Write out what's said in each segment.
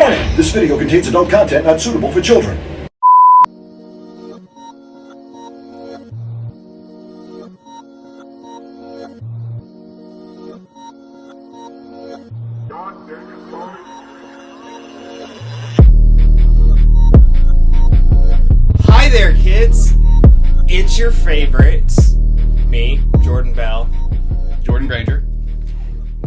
Warning, this video contains adult content not suitable for children. Hi there, kids. It's your favorites. Me, Jordan Bell. Jordan Grainger.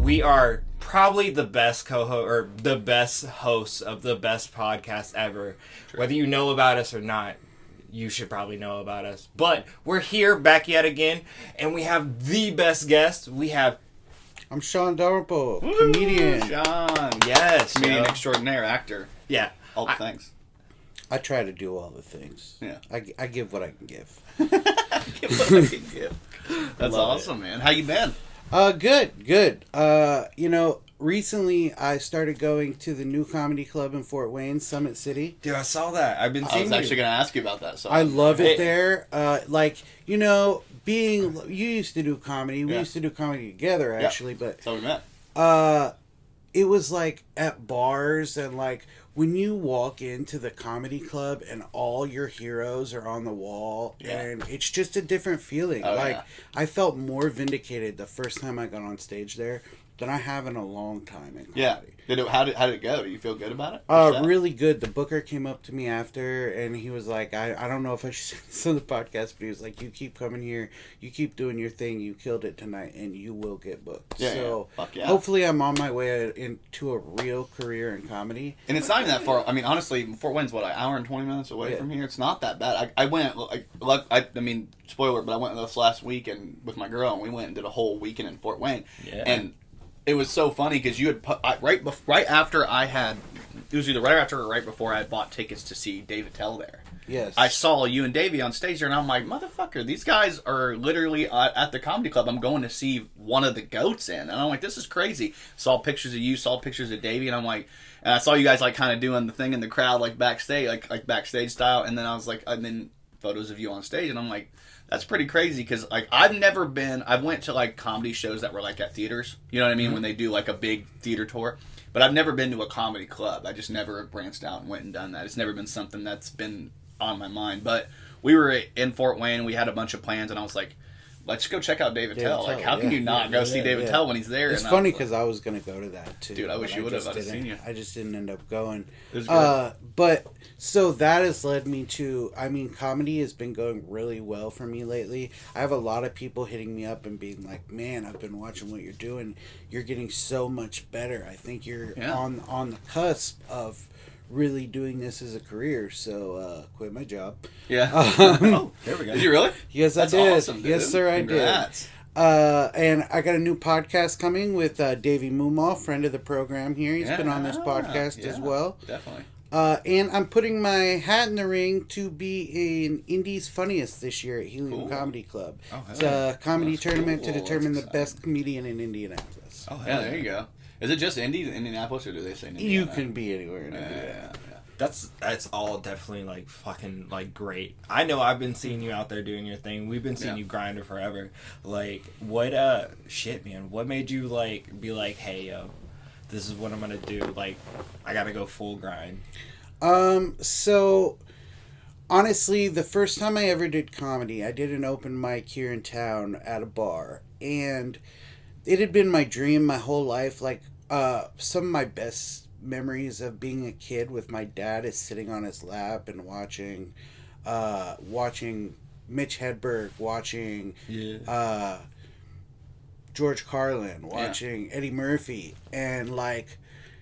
We are probably the best or the best hosts of the best podcast ever. True. Whether you know about us or not, you should probably know about us. But we're here back yet again, and we have the best guest. I'm Sean Delrymple, comedian. Sean. Yes. Comedian extraordinaire, actor. Yeah. All the things. I try to do all the things. Yeah. I give what I can give. Give what I can give. That's awesome, man. How you been? Good. Recently I started going to the new comedy club in Fort Wayne, Summit City. Dude, I saw that. I've been seeing I was actually going to ask you about that. So I love it there. You used to do comedy. We used to do comedy together, actually. But that's how we met. It was like at bars and like when you walk into the comedy club and all your heroes are on the wall and it's just a different feeling. I felt more vindicated the first time I got on stage there than I have in a long time in comedy. Yeah. How did it go? Do you feel good about it? Really good. The booker came up to me after and he was like, I don't know if I should say this on the podcast, but he was like, you keep coming here, you keep doing your thing, you killed it tonight, and you will get booked. Hopefully I'm on my way into a real career in comedy. And it's not even that far. I mean, honestly, Fort Wayne's an hour and 20 minutes away from here. It's not that bad. I went, spoiler, but I went this last weekend with my girl, and we went and did a whole weekend in Fort Wayne. Yeah. And it was so funny because you had right after I had, it was either right after or right before I had bought tickets to see David Tell there. Yes. I saw you and Davey on stage there, and I'm like, motherfucker, these guys are literally at the comedy club. I'm going to see one of the goats in, and I'm like, this is crazy. Saw pictures of you, saw pictures of Davey, and I'm like, and I saw you guys like kind of doing the thing in the crowd like backstage, like backstage style, and then I was like, and then photos of you on stage, and I'm like, that's pretty crazy because like I went to like comedy shows that were like at theaters, you know what I mean, when they do like a big theater tour, but I've never been to a comedy club. I just never branched out and went and done that. It's never been something that's been on my mind. But we were in Fort Wayne, we had a bunch of plans, and I was like, let's go check out David Tell. Like, how can you not go see David Tell when he's there? It's funny because I was going to go to that too. Dude, I wish you would have. I'd have seen you. I just didn't end up going. It was good. But so that has led me to, comedy has been going really well for me lately. I have a lot of people hitting me up and being like, man, I've been watching what you're doing. You're getting so much better. I think you're on the cusp of really doing this as a career, so quit my job. Yeah. There we go. Did you really? Yes, That's I did. Awesome, dude. Yes, sir, I Congrats. did. And I got a new podcast coming with Davey Moomaw, friend of the program here. He's been on this podcast as well. Definitely. And I'm putting my hat in the ring to be an Indies Funniest this year at Helium Comedy Club. Oh, it's a comedy tournament to determine the best comedian in Indianapolis. Oh, yeah, there you go. Is it just Indianapolis, or do they say Indiana? You can be anywhere in Indiana. That's all definitely like fucking like great. I know I've been seeing you out there doing your thing. We've been seeing you grind forever. Like what shit, man. What made you like be like, hey yo, this is what I'm gonna do. Like I gotta go full grind. So honestly, the first time I ever did comedy, I did an open mic here in town at a bar, and it had been my dream my whole life. Like some of my best memories of being a kid with my dad is sitting on his lap and watching Mitch Hedberg, watching George Carlin, watching Eddie Murphy, and like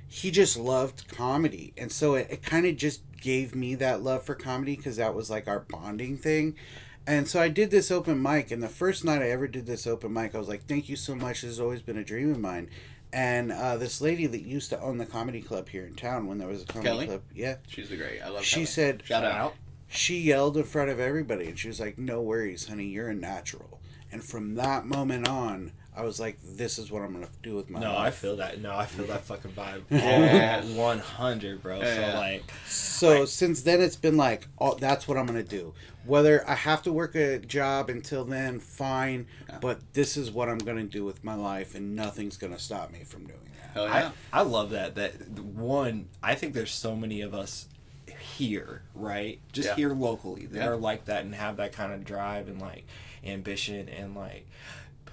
he just loved comedy, and so it kind of just gave me that love for comedy because that was like our bonding thing. And so I did this open mic, and the first night I ever did this open mic, I was like, thank you so much, this has always been a dream of mine. And this lady that used to own the comedy club here in town when there was a comedy club. Yeah. She's the great. I love She Kelly. said... Shout out. She yelled in front of everybody, and she was like, no worries, honey, you're a natural. And from that moment on, I was like, this is what I'm going to do with my life. I feel that. No, I feel that fucking vibe. 100, bro. So since then, it's been like, that's what I'm going to do. Whether I have to work a job until then, fine. Yeah. But this is what I'm going to do with my life, and nothing's going to stop me from doing that. Hell yeah. I love that one, I think there's so many of us here, right? Just Yeah. here locally that Yeah. are like that and have that kind of drive and like ambition, and like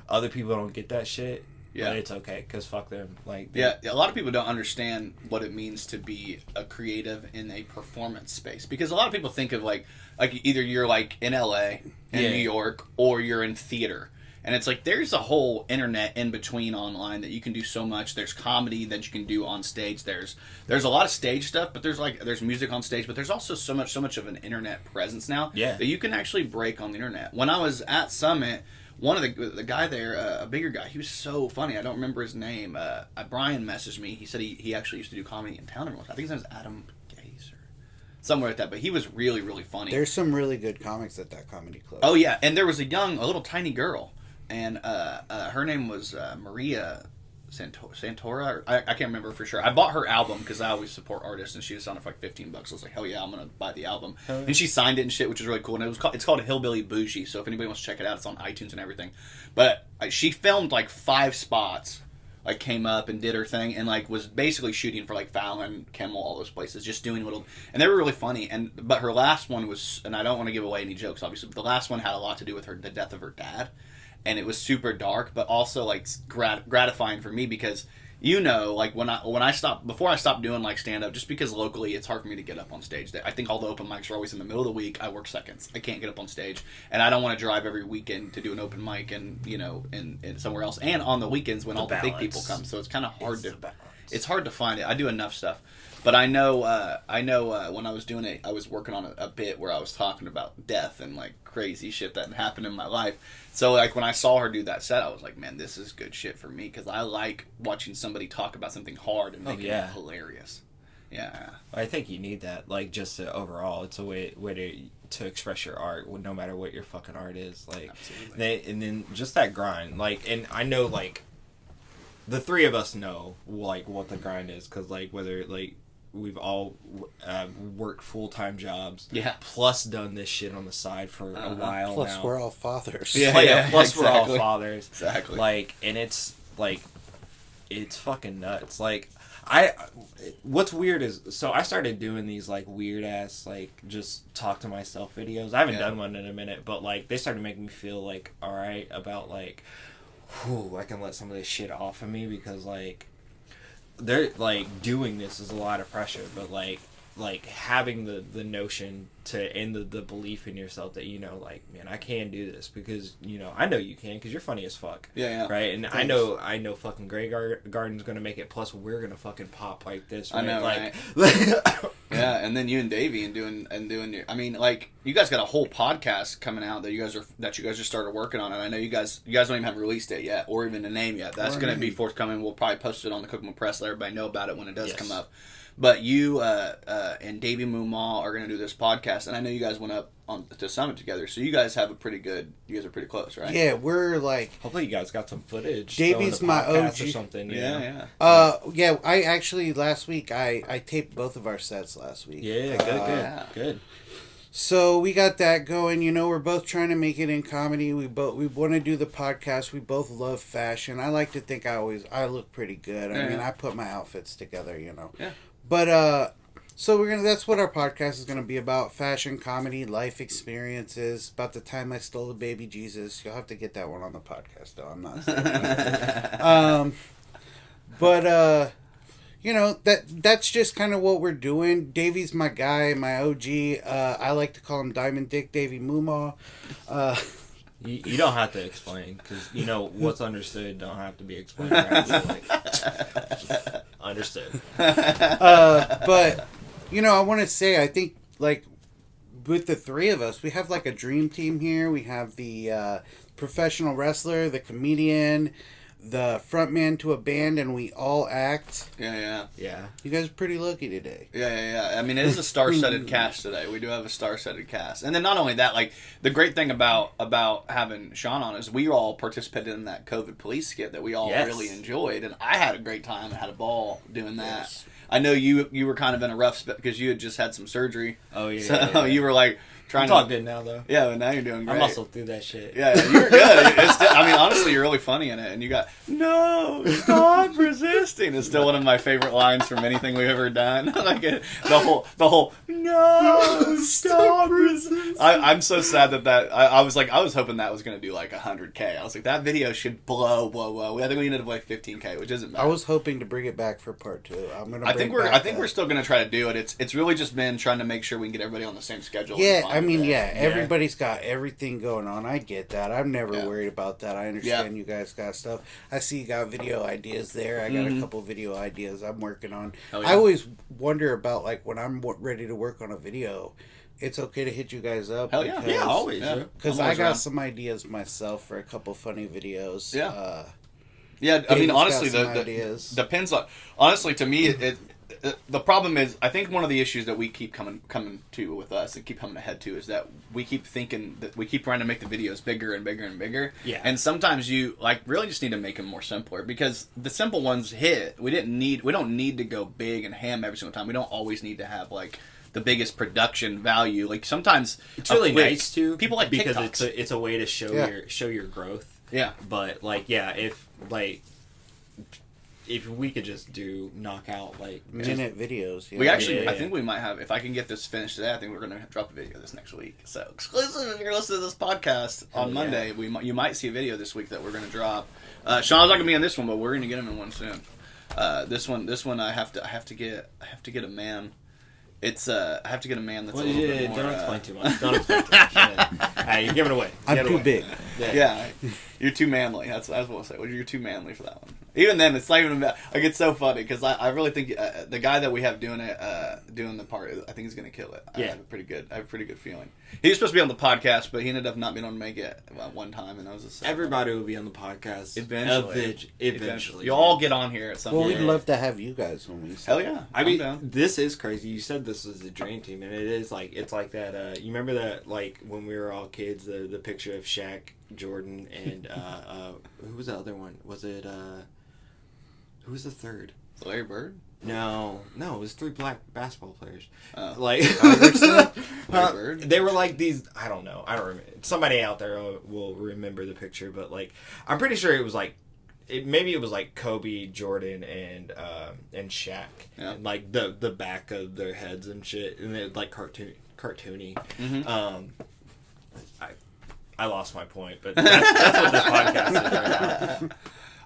other people don't get that shit. Yeah. But it's okay, because fuck them. Like, Yeah, a lot of people don't understand what it means to be a creative in a performance space, because a lot of people think of like either you're like in LA, in Yeah. New York, or you're in theater. And it's like there's a whole internet in between online that you can do so much. There's comedy that you can do on stage. There's a lot of stage stuff, but there's music on stage, but there's also so much of an internet presence now that you can actually break on the internet. When I was at Summit, one of the guy there, a bigger guy, he was so funny. I don't remember his name. Brian messaged me. He said he actually used to do comedy in town. I think his name was Adam Gaze or somewhere like that. But he was really, really funny. There's some really good comics at that comedy club. Oh yeah, and there was a little tiny girl, and her name was Maria Santora. Or, I can't remember for sure. I bought her album because I always support artists, and she was on it for like $15. I was like, hell yeah, I'm gonna buy the album. And she signed it and shit, which is really cool. And it's called Hillbilly Bougie. So if anybody wants to check it out, it's on iTunes and everything. But she filmed like 5 spots, like came up and did her thing, and like was basically shooting for like Fallon, Kimmel, all those places, just doing little, and they were really funny. But her last one was, and I don't want to give away any jokes, obviously, but the last one had a lot to do with the death of her dad. And it was super dark, but also like gratifying for me, because like before I stopped doing like stand up, just because locally it's hard for me to get up on stage. I think all the open mics are always in the middle of the week. I work seconds. I can't get up on stage, and I don't want to drive every weekend to do an open mic and in somewhere else, and on the weekends when all the big people come. So it's kind of hard it's hard to find it. I do enough stuff. But I know when I was doing it, I was working on a bit where I was talking about death and like crazy shit that happened in my life. So like when I saw her do that set, I was like, man, this is good shit for me, because I like watching somebody talk about something hard and making it hilarious. Yeah, I think you need that. Like, just overall, it's a way to express your art, no matter what your fucking art is. Like, and then just that grind. Like, and I know like the three of us know like what the grind is, because like whether like we've all worked full-time jobs, plus done this shit on the side for a while plus now. we're all fathers. Plus exactly. we're all fathers. Exactly. Like, and it's like, it's fucking nuts. Like, what's weird is, so I started doing these like weird ass like just talk to myself videos. I haven't done one in a minute, but like they started making me feel like alright about like, whew, I can let some of this shit off of me, because like they're like doing this is a lot of pressure, but like having the notion to, and the belief in yourself that like, man, I can do this, because I know you can, because you're funny as fuck, right? And thanks. I know fucking Grey Garden's gonna make it, plus we're gonna fucking pop like this, right? I know, like, right? Yeah, and then you and Davey and doing your, I mean, like, you guys got a whole podcast coming out that you guys just started working on, and I know you guys don't even have a release date yet, or even a name yet. That's gonna be forthcoming. We'll probably post it on the Kokomo Press, let everybody know about it when it does come up. But you and Davey Mumal are going to do this podcast, and I know you guys went up to Summit together, so you guys are pretty close, right? Yeah, we're like... Hopefully you guys got some footage. Davey's my OG. Or something, yeah, I actually, last week, I taped both of our sets last week. Yeah, good. So we got that going. We're both trying to make it in comedy. We want to do the podcast. We both love fashion. I like to think I look pretty good. I mean, I put my outfits together, Yeah. But so that's what our podcast is going to be about: fashion, comedy, life experiences. About the time I stole a baby Jesus. You'll have to get that one on the podcast, though. I'm not saying that. But that's just kind of what we're doing. Davey's my guy, my OG. I like to call him Diamond Dick Davey Mumaw. You don't have to explain, because what's understood don't have to be explained. Right? So, like, understood. But I want to say, I think like with the three of us, we have like a dream team here. We have the professional wrestler, the comedian, the frontman to a band, and we all act. Yeah. You guys are pretty lucky today. Yeah. I mean, it is a star-studded cast today. We do have a star-studded cast. And then not only that, like, the great thing about having Sean on is we all participated in that COVID police skit that we all really enjoyed. And I had a great time. I had a ball doing that. Yes. I know you were kind of in a rough spot because you had just had some surgery. Oh, yeah. So you were like, trying I'm to good now though. Yeah, but now you're doing great. I muscled through that shit. Yeah, you're good. I mean, honestly, you're really funny in it, and you got no stop resisting. It's still one of my favorite lines from anything we've ever done. Like the whole no stop resisting. I'm so sad that I was hoping that was gonna do like 100K. I was like, that video should blow. I think we ended up like 15K, which isn't bad. I was hoping to bring it back for part 2. I think we're still gonna try to do it. It's really just been trying to make sure we can get everybody on the same schedule. Yeah, I mean, everybody's got everything going on. I get that. I'm never worried about that. I understand you guys got stuff. I see you got video ideas there. I got a couple video ideas I'm working on. I always wonder about, like, when I'm ready to work on a video, it's okay to hit you guys up. Hell yeah. Yeah, always. Because I got some ideas myself for a couple funny videos. Yeah. Yeah, I mean, honestly, the depends on... Honestly, to me, the problem is, I think one of the issues that we keep coming to with us and keep coming ahead to is that we keep thinking that we keep trying to make the videos bigger and bigger and bigger. Yeah. And sometimes you really just need to make them more simpler, because the simple ones hit. We don't need to go big and ham every single time. We don't always need to have like the biggest production value. Like sometimes it's really nice to people like because TikToks. it's a way to show your growth. Yeah. But like if we could just knock out like minute videos. We actually, I think we might have, if I can get this finished today, I think we're going to drop a video this next week. So exclusive if you're listening to this podcast on Monday, you might see a video this week that we're going to drop. Sean's not going to be on this one, but we're going to get him in one soon. This one I have to get a man. It's I have to get a man that's a little bit more... Don't explain too much. Don't explain too much. Hey, you're giving it away. I'm too big. Yeah, you're too manly. That's what I was going to say. Well, you're too manly for that one. Even then, it's not even about... Like, it's so funny, because I really think the guy that we have doing the part, I think he's going to kill it. I have a pretty good feeling. He was supposed to be on the podcast, but he ended up not being able to make it one time, and I was just... Everybody will be on the podcast. Eventually. You'll all get on here at some point. Well, we'd love to have you guys when we... Hell yeah. I mean, this is crazy. You said this was the dream team, and it is like, it's like that, you remember that, like, when we were all kids, the picture of Shaq, Jordan, and, who was the other one? Was it, who was the third? Larry Bird? No, it was 3 black basketball players. Larry Bird? They were like these, I don't know, I don't remember. Somebody out there will remember the picture, but like, I'm pretty sure it was like, maybe it was like Kobe, Jordan, and Shaq, and like the back of their heads and shit, and they're like cartoony. Mm-hmm. I lost my point, but that's what this podcast is right now.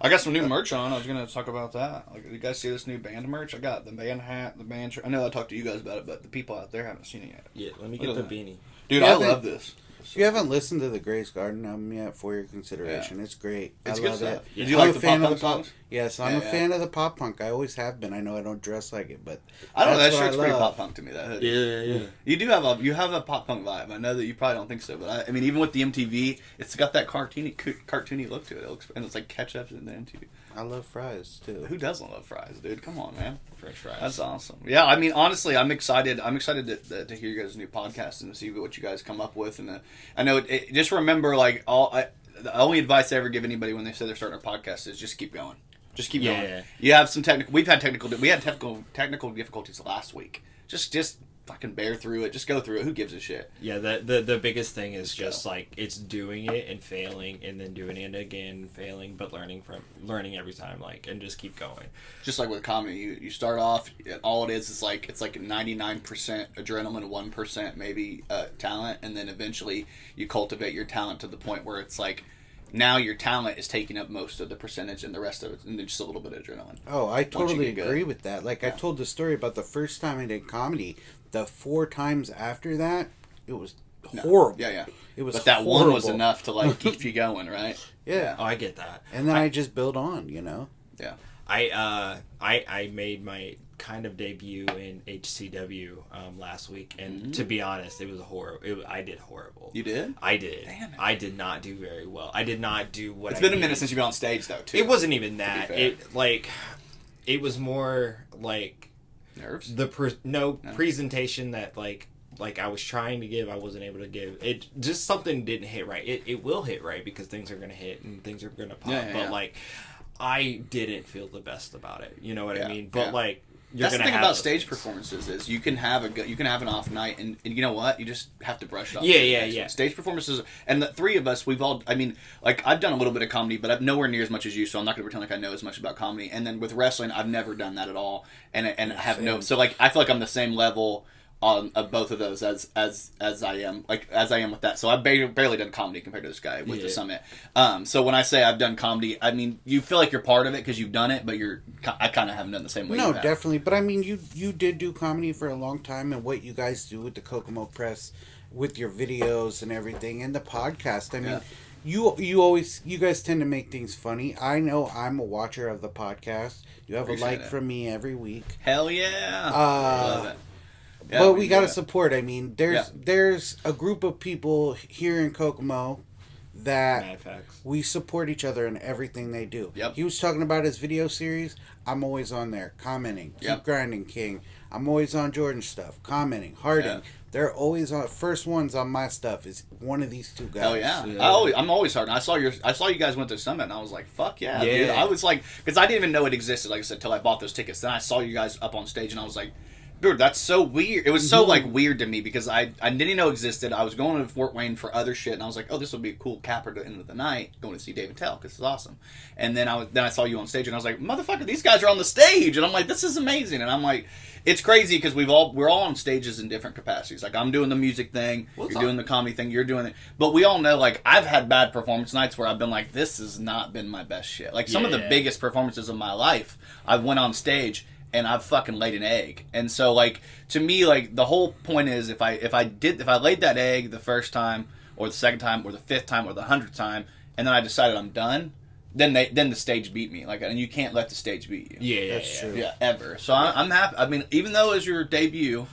I got some new merch on. I was going to talk about that. Like, you guys see this new band merch? I got the band hat, the band shirt. I know I talked to you guys about it, but the people out there haven't seen it yet. Yeah, let me get the beanie. Dude, I love this. You haven't listened to the Grace Garden album yet, for your consideration. It's great. It's I good love stuff. it. Did you like the pop punk songs? Yes, I'm a fan of the pop punk. I always have been. I know I don't dress like it, but I don't know. That shirt's pretty pop punk to me. That hoodie. Yeah. You do have a pop punk vibe. I know that you probably don't think so, but I mean, even with the MTV, it's got that cartoony look to it. And it's like ketchup in the MTV. I love fries too. Who doesn't love fries, dude? Come on, man. French fries. That's awesome. Yeah, I mean, honestly, I'm excited. I'm excited to hear you guys' new podcast and to see what you guys come up with. And I know just remember, like, the only advice I ever give anybody when they say they're starting a podcast is just keep going. Just keep going. Yeah. You have some technical. We had technical difficulties last week. Just fucking bear through it. Just go through it. Who gives a shit? Yeah. The biggest thing is just like it's doing it and failing and then doing it again, failing, but learning every time, like, and just keep going. Just like with comedy, you start off. All it is like it's like 99% adrenaline, 1% maybe talent, and then eventually you cultivate your talent to the point where it's like. Now your talent is taking up most of the percentage and the rest of it, and then just a little bit of adrenaline. Oh, I totally agree with that. Like, I told the story about the first time I did comedy. The 4 times after that, it was horrible. Yeah. It was But that horrible. one was enough to, like, keep you going, right? Yeah. Oh, I get that. And then I just build on, you know? Yeah. I made my kind of debut in HCW last week, and to be honest, it was horrible. I did horrible. You did? I did. Damn it. I did not do very well. I did not do what. It's been a minute since you've been on stage, though. Too. It wasn't even that. It was more like nerves. Presentation that like I was trying to give, I wasn't able to give. It just something didn't hit right. It will hit right because things are gonna hit and things are gonna pop. But like, I didn't feel the best about it. You know what I mean? But like, That's the gonna thing have about those stage things. performances is you can have an off night, and you know what? You just have to brush it off. Yeah. Stage performances, and the three of us, we've all. I mean, like I've done a little bit of comedy, but I'm nowhere near as much as you, so I'm not going to pretend like I know as much about comedy. And then with wrestling, I've never done that at all, and have no. So like, I feel like I'm the same level on of both of those as I am with that. So I've barely done comedy compared to this guy with the Summit. So when I say I've done comedy, I mean you feel like you're part of it because you've done it, but I kind of haven't done the same way. No, you have. definitely. But I mean, you did do comedy for a long time, and what you guys do with the Kokomo Press, with your videos and everything, and the podcast. I mean, you guys tend to make things funny. I know I'm a watcher of the podcast. You have Appreciate a like it. from me every week. Hell yeah! Love it. Yeah, but we do gotta it. support. I mean, there's a group of people here in Kokomo that Mad facts. we support each other in everything they do. Yep. He was talking about his video series. I'm always on there commenting. Keep grinding, King. I'm always on Jordan's stuff, commenting. Harding. Yeah. They're always on. First ones on my stuff is one of these two guys. Hell yeah! Yeah. I'm always hard. I saw you guys went to Summit, and I was like, "Fuck yeah!" Yeah. Dude. I was like, because I didn't even know it existed. Like I said, till I bought those tickets. Then I saw you guys up on stage, and I was like, "Dude, that's so weird." It was so like weird to me because I didn't know it existed. I was going to Fort Wayne for other shit, and I was like, "Oh, this will be a cool capper to end of the night, going to see David Tell because it's awesome." And then I saw you on stage, and I was like, "Motherfucker, these guys are on the stage!" And I'm like, "This is amazing!" And I'm like, it's crazy because we're all on stages in different capacities. Like I'm doing the music thing, you're doing the comedy thing, you're doing it. But we all know, like I've had bad performance nights where I've been like, this has not been my best shit. Like some of the biggest performances of my life, I went on stage and I've fucking laid an egg. And so like to me, like the whole point is if I laid that egg the first time or the second time or the fifth time or the 100th time, and then I decided I'm done. Then the stage beat me, like, and you can't let the stage beat you. Yeah, That's true. Yeah, ever. So I'm happy. I mean, even though it's your debut,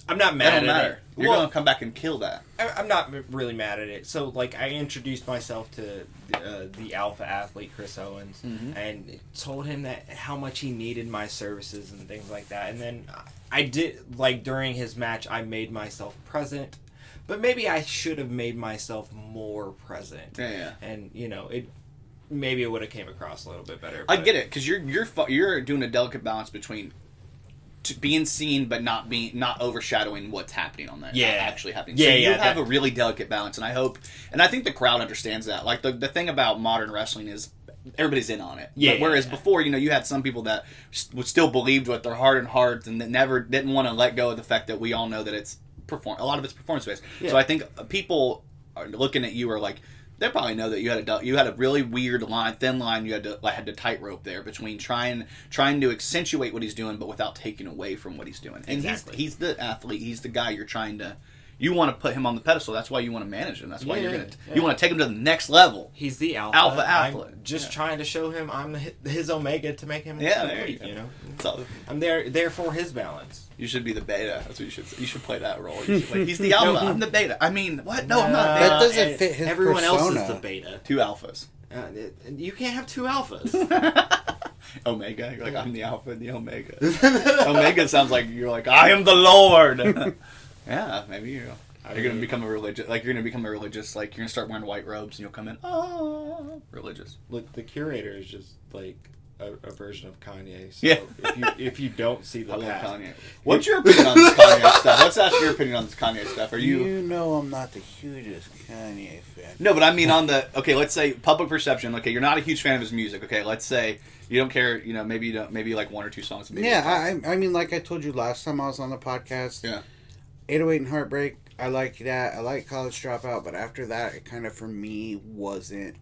I'm not that mad don't at matter. it. You're Well, gonna come back and kill that. I'm not really mad at it. So, like, I introduced myself to the alpha athlete, Chris Owens, and told him that how much he needed my services and things like that. And then I did, like, during his match, I made myself present. But maybe I should have made myself more present. Yeah. And, you know, maybe it would have came across a little bit better. I get it because you're doing a delicate balance between being seen but not overshadowing what's happening on that. Actually happening. Yeah, so you yeah, have a really delicate balance, and I think the crowd understands that. Like the thing about modern wrestling is everybody's in on it. Yeah. Whereas before, you had some people that would still believed with their heart and hearts and that never didn't want to let go of the fact that we all know that it's a lot of it's performance based. Yeah. So I think people are looking at you are like. They probably know that you had a really weird thin line. You had to tightrope there between trying to accentuate what he's doing, but without taking away from what he's doing. And exactly. he's the athlete. He's the guy you want to put him on the pedestal. That's why you want to manage him. That's why you want to take him to the next level. He's the alpha athlete. I'm just trying to show him I'm his omega to make him complete. You know, so, I'm there for his balance. You should be the beta. That's what you should. You should play that role. He's the alpha. I'm the beta. I mean, what? No, I'm not. That doesn't fit his Everyone persona. else is the beta. Two alphas. You can't have two alphas. Omega. You're like, I'm the alpha and the omega. Omega sounds like you're like, I am the Lord. Yeah, maybe you're gonna become a religious. Like you're gonna become a religious. Like you're gonna start wearing white robes and you'll come in. Oh, religious. Look, the curator is just like a version of Kanye. So Yeah. if you don't see the I love past, Kanye. What's your opinion on this Kanye stuff? Let's ask your opinion on this Kanye stuff. Are you? You know I'm not the hugest Kanye fan. No, but I mean on the let's say public perception. Okay, you're not a huge fan of his music. Okay, let's say you don't care. Maybe you don't. Maybe like one or two songs. Maybe I mean, like I told you last time I was on the podcast. Yeah. 808 and Heartbreak. I like that. I like College Dropout, but after that, it kind of for me wasn't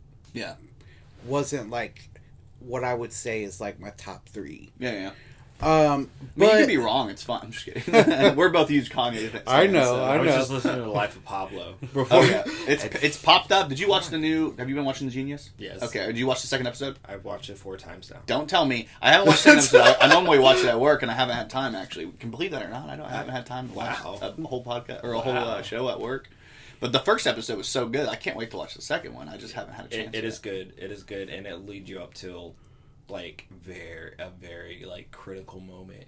like what I would say is like my top three. Yeah. But I mean, you could be wrong. It's fine. I'm just kidding. We're both huge Kanye fans. I know. So. I was just listening to The Life of Pablo. Oh yeah, it's popped up. Did you watch the new? Have you been watching The Genius? Yes. Okay. Did you watch the second episode? I've watched it 4 times now. Don't tell me. I haven't watched the second episode. I normally watch it at work, and I haven't had time actually. Can believe that or not? I haven't had time to watch a whole podcast or a whole show at work. But the first episode was so good. I can't wait to watch the second one. I just haven't had a chance. It is good. It is good, and it leads you up to like a very like critical moment.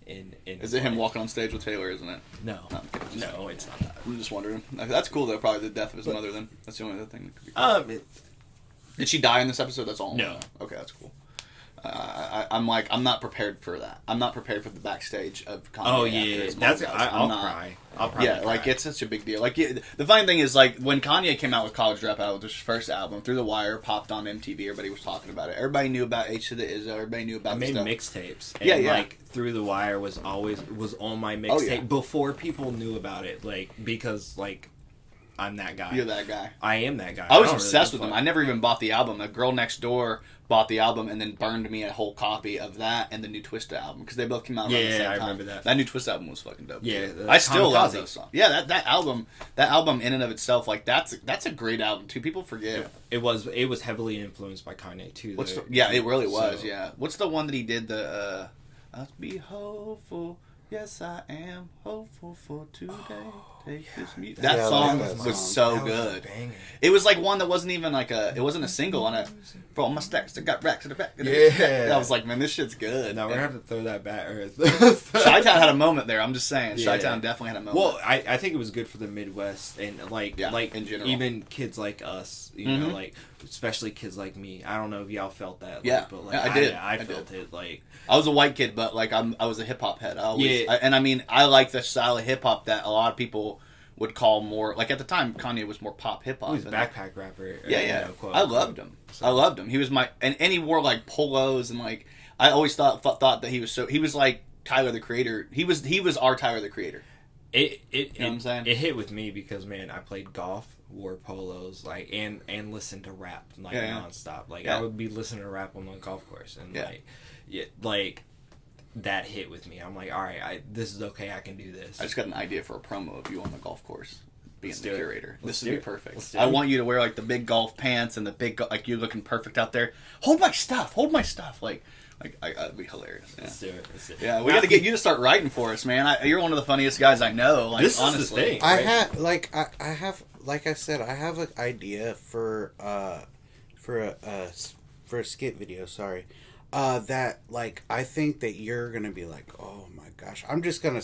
Is it him walking on stage with Taylor? Isn't it? No, no, it's not that. I'm just wondering. That's cool though. Probably the death of his mother. Then that's the only other thing that could be cool. Did she die in this episode? That's all. No. Okay, that's cool. I'm like, I'm not prepared for that. I'm not prepared for the backstage of Kanye. Oh yeah, I'll cry. I'll probably yeah, cry. like it's such a big deal. Like the funny thing is, like when Kanye came out with College Dropout, with his first album, Through the Wire, popped on MTV. Everybody was talking about it. Everybody knew about H to the Izzo. Everybody knew about. I made stuff. mixtapes. Yeah, yeah. Like Through the Wire was on my mixtape Oh, yeah. before people knew about it. Like because like I'm that guy. You're that guy. I am that guy. I was don't obsessed give with a him. fuck. I never even bought the album. The girl next door bought the album and then burned me a whole copy of that and the new Twista album because they both came out around the same time. I remember that. That new Twista album was fucking dope. Yeah, too. I still love Kamikaze. those songs. Yeah, that album in and of itself, like that's a great album too. People forget. It was heavily influenced by Kanye too. Yeah, it really was. So- Yeah. What's the one that he did? The I'll be hopeful. Yes, I am hopeful for today. Take this music. That Yeah, I song like that was song. so That was a good. banger. It was like one that wasn't even like it wasn't a single on it. For all my stacks that got racks in the back. Yeah. I was like, man, this shit's good. No, we're gonna have to throw that back. Chi-Town had a moment there. I'm just saying. Yeah. Chi-Town definitely had a moment. Well, I think it was good for the Midwest and like Yeah, in general. even kids like us, you know, like especially kids like me. I don't know if y'all felt that. Like, Yeah. but like Yeah, I did. I I felt did. it. Like I was a white kid, but like I was a hip hop head. I always, Yeah. and I mean, I like the style of hip hop that a lot of people would call more like at the time. Kanye was more pop hip hop. he was a backpack rapper. Yeah, you yeah. know, quote, I loved him. I loved him. He was my and he wore like polos and like I always thought that he was like Tyler the Creator. He was our Tyler the Creator. You know what I'm saying? It hit with me because man, I played golf, wore polos, like and listened to rap like Yeah. nonstop. Like Yeah. I would be listening to rap on the golf course and Yeah. like that hit with me. I'm like, all right, this is okay. I can do this. I just got an idea for a promo of you on the golf course being Let's the do it. curator. Let's This do would be it. perfect. Let's do I it. want you to wear like the big golf pants and the big like you looking perfect out there. Hold my stuff. Like that'd be hilarious. Yeah. Let's do it. Let's do it. Yeah, we got to get you to start writing for us, man. You're one of the funniest guys I know. Like This is the honestly, thing. I Right. have like I said, I have an idea for a skit video. Sorry, that like I think that you're gonna be like, oh my gosh, I'm just gonna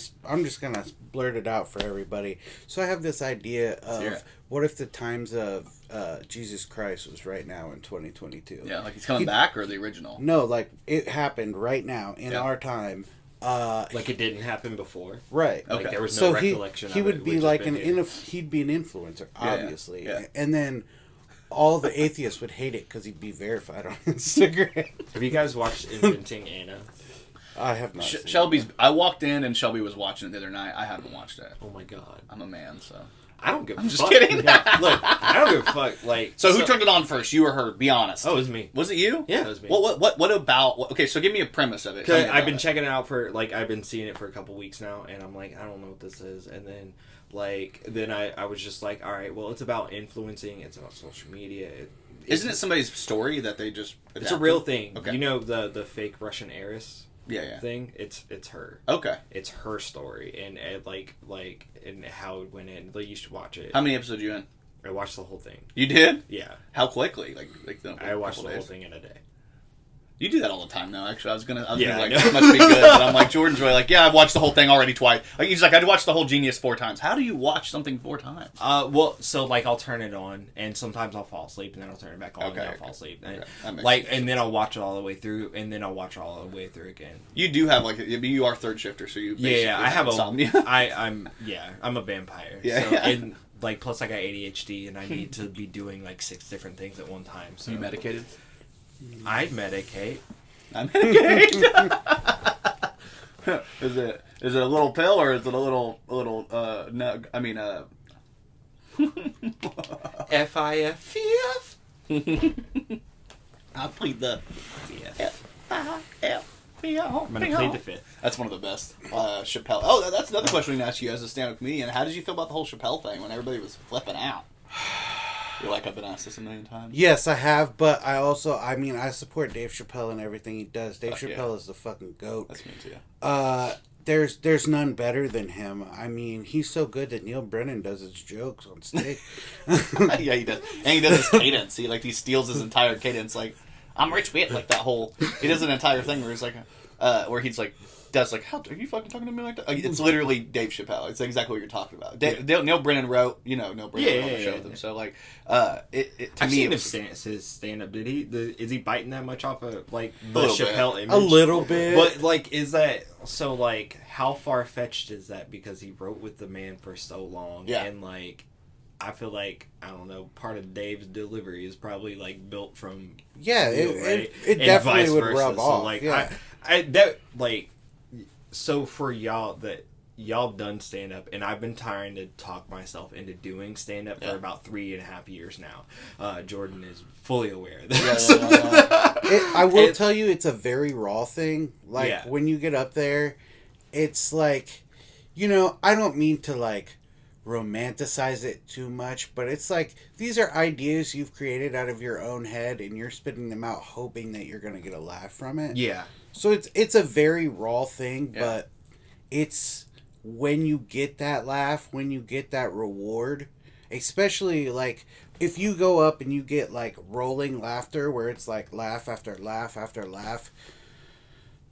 blurt it out for everybody. So I have this idea hear of it. what if the times of Jesus Christ was right now in 2022. yeah, like he's coming back or the original. No, like it happened right now in Yeah. our time. Like it didn't happen before. Right. Okay. Like there was no So recollection. he of would it. be We've like just been here. he'd be an influencer, Yeah, obviously, yeah. and then all the atheists would hate it because he'd be verified on Instagram. Have you guys watched Inventing Anna? I have not. seen Shelby's. I walked in and Shelby was watching it the other night. I haven't watched it. Oh my god. I'm a man, so. I don't give a I'm just fuck. kidding. Yeah, look, I don't give a fuck. Like, So who turned it on first? You or her? Be honest. Oh, it was me. Was it you? Yeah, it was me. What about? Okay, so give me a premise of it. Tell me I've about been it. checking it out for like I've been seeing it for a couple weeks now, and I'm like, I don't know what this is. And then I was just like, all right, well, it's about influencing. It's about social media. Isn't it somebody's story that they just? It's a adapted? real thing. Okay. You know the fake Russian heiress Yeah. thing. It's her. Okay. It's her story, and like and how it went in. Like you should watch it. How many episodes you in? I watched the whole thing. You did? Yeah, How quickly? Like I watched the couple whole days? thing in a day. You do that all the time now. Actually, I was gonna Yeah, I like, know. this must be good. But I'm like Jordan's really like, yeah, I've watched the whole thing already twice. Like he's like, I'd watched the whole Genius 4 times. How do you watch something 4 times? Well, so like I'll turn it on, and sometimes I'll fall asleep, and then I'll turn it back on, Okay, and then I'll okay. fall asleep, and Okay, that makes like, sense. and then I'll watch it all the way through, and then I'll watch it all the way through again. You do have like you are third shifter, so you basically Yeah, I have insomnia. I'm a vampire. Yeah. So, and like plus I got ADHD, and I need to be doing like 6 different things at one time. So You medicated? I medicate. I'm medicated. Is it a little pill or is it a little no? I mean FIFF. I plead the I'm gonna plead the fifth. That's one of the best. Chappelle. Oh, that's another question we can ask you as a stand-up comedian. How did you feel about the whole Chappelle thing when everybody was flipping out? You're like, I've been asked this a million times. Yes, I have, but I support Dave Chappelle and everything he does. Dave Fuck yeah. Chappelle is the fucking goat. That's me too. There's none better than him. I mean, he's so good that Neil Brennan does his jokes on stage. Yeah, he does. And he does his cadence. He steals his entire cadence. Like, I'm Rich Witt. Like that whole. He does an entire thing where he's like, where he's like, does like, how are you fucking talking to me like that? Like, it's literally Dave Chappelle. It's exactly what you're talking about. Neil Brennan wrote, Neil Brennan wrote the show with him. So like, to I've me, seen his stand up. Is he biting that much off of like the Little Chappelle bit. image? A little bit. But like, is that so? Like, how far fetched is that? Because he wrote with the man for so long, Yeah. and like, I feel like, I don't know, part of Dave's delivery is probably like built from Yeah, Neil, it right? it And definitely vice would versa. rub So, off. like, Yeah. I that like, so for y'all have done stand up, and I've been trying to talk myself into doing stand up for about 3.5 years now. Jordan is fully aware of this. I will tell you, it's a very raw thing. Like, Yeah. when you get up there, it's like, I don't mean to, like, romanticize it too much, but it's like, these are ideas you've created out of your own head, and you're spitting them out hoping that you're going to get a laugh from it. Yeah. So it's a very raw thing, Yeah. but it's when you get that laugh, when you get that reward, especially, like, if you go up and you get, like, rolling laughter, where it's, like, laugh after laugh after laugh,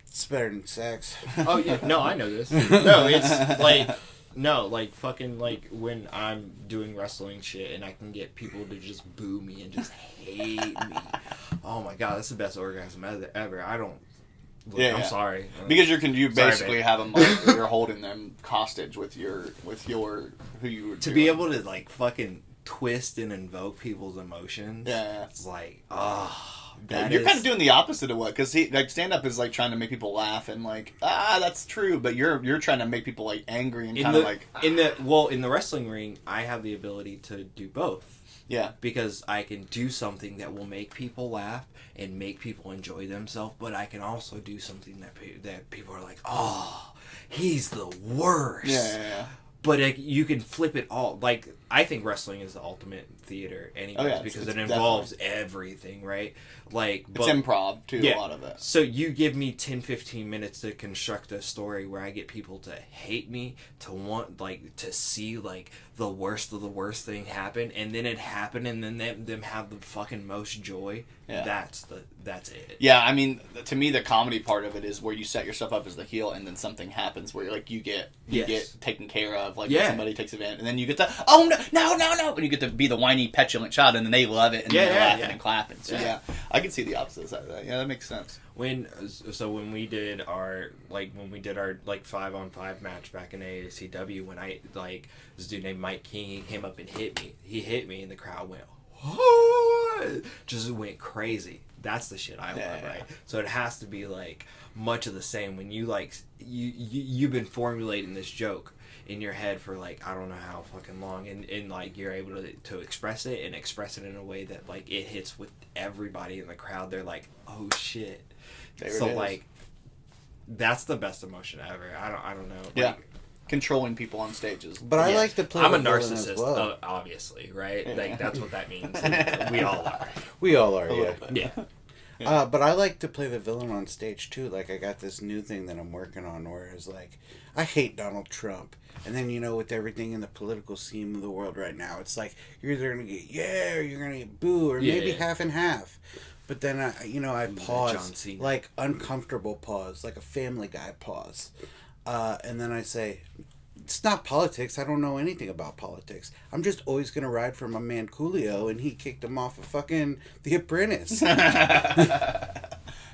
it's better than sex. Oh yeah, no, I know this. No, it's like fucking like when I'm doing wrestling shit and I can get people to just boo me and just hate me. Oh my god, that's the best orgasm ever. I don't. Look, Yeah, I'm yeah. sorry. because you Sorry, basically babe. have them like you're holding them hostage with your who you were To be able to like fucking twist and invoke people's emotions. Yeah. It's like you're kind of doing the opposite of what, because like stand up is like trying to make people laugh and like that's true, but you're trying to make people like angry and kind of like in the wrestling ring, I have the ability to do both. yeah. Because I can do something that will make people laugh and make people enjoy themselves, but I can also do something that people are like, oh, he's the worst. Yeah. But you can flip it all. Like, I think wrestling is the ultimate theater anyways, Oh, yeah, because it's it involves everything, right? Like, It's improv too, a lot of it. So you give me 10-15 minutes to construct a story where I get people to hate me, to want, like, to see, like, the worst of the worst thing happen, and then it happen, and then them have the fucking most joy. Yeah. That's it. Yeah, I mean, to me, the comedy part of it is where you set yourself up as the heel, and then something happens where like you get taken care of, like when somebody takes advantage, and then you get to no, and you get to be the whiny, petulant child, and then they love it, and they're laughing and clapping. So yeah, I can see the opposite side of that. Yeah, that makes sense. When we did our 5-on-5 match back in AACW, when I like this dude named Mike King, he came up and hit me. He hit me, and the crowd went, what? Just went crazy. That's the shit I love, right? So it has to be like much of the same when you like you've been formulating this joke in your head for like I don't know how fucking long, and like you're able to express it in a way that like it hits with everybody in the crowd. They're like, oh shit. So like that's the best emotion ever. I don't know. Yeah. Like, Controlling people on stages. But I like to play I'm a the villain as narcissist, well. obviously, right? Like that's what that means. We all are. We all are, yeah. Yeah. But I like to play the villain on stage too. Like, I got this new thing that I'm working on where it's like, I hate Donald Trump. And then, with everything in the political scene of the world right now, it's like, you're either going to get yeah, or you're going to get boo, or maybe half and half. But then, I pause, like, uncomfortable pause, like a Family Guy pause. And then I say, it's not politics. I don't know anything about politics. I'm just always going to ride for my man Coolio, and he kicked him off of fucking The Apprentice.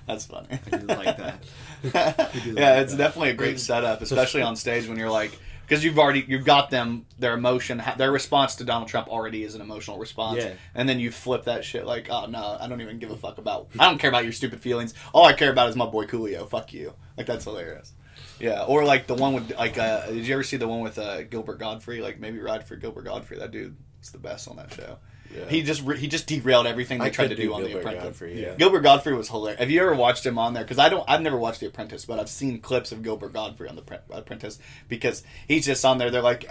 That's funny. I do like that. It's definitely a great setup, especially on stage when you're like, because you've got them, their emotion, their response to Donald Trump already is an emotional response, and then you flip that shit like, oh no, I don't even give a fuck I don't care about your stupid feelings. All I care about is my boy Coolio. Fuck you. Like that's hilarious. Yeah, or like the one with like, did you ever see the one with Gilbert Godfrey? Like maybe ride for Gilbert Godfrey. That dude is the best on that show. Yeah. He just derailed everything they tried to do on The Apprentice. Godfrey, yeah. Gilbert Godfrey was hilarious. Have you ever watched him on there? Because I've never watched The Apprentice, but I've seen clips of Gilbert Godfrey on The Apprentice because he's just on there. They're like,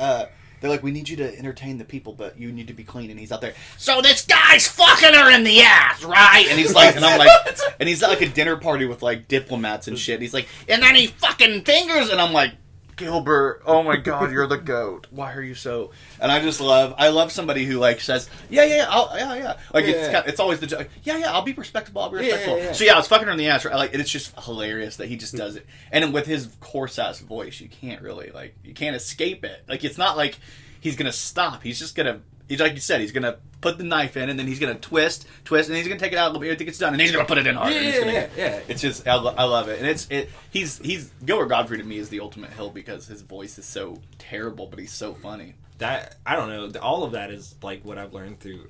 we need you to entertain the people, but you need to be clean. And he's out there. So this guy's fucking her in the ass, right? And he's like, and I'm like, and he's at like a dinner party with like diplomats and shit. He's like, and then he fucking fingers, and I'm like, Gilbert, oh my God, you're the GOAT. Why are you so? And I love somebody who like says, yeah. Like it's always the joke. Yeah, I'll be respectable. I'll be respectful. Yeah. So yeah, I was fucking her in the ass. Right? Like, and it's just hilarious that he just does it. And with his coarse ass voice, you can't escape it. Like, it's not like he's gonna stop. He's just gonna. He's like you said. He's gonna put the knife in, and then he's gonna twist, and then he's gonna take it out a little bit. I think it's done, and he's gonna put it in harder. Yeah. It's just I love it, and he's Gilbert Godfrey to me is the ultimate hill because his voice is so terrible, but he's so funny. That I don't know. All of that is like what I've learned through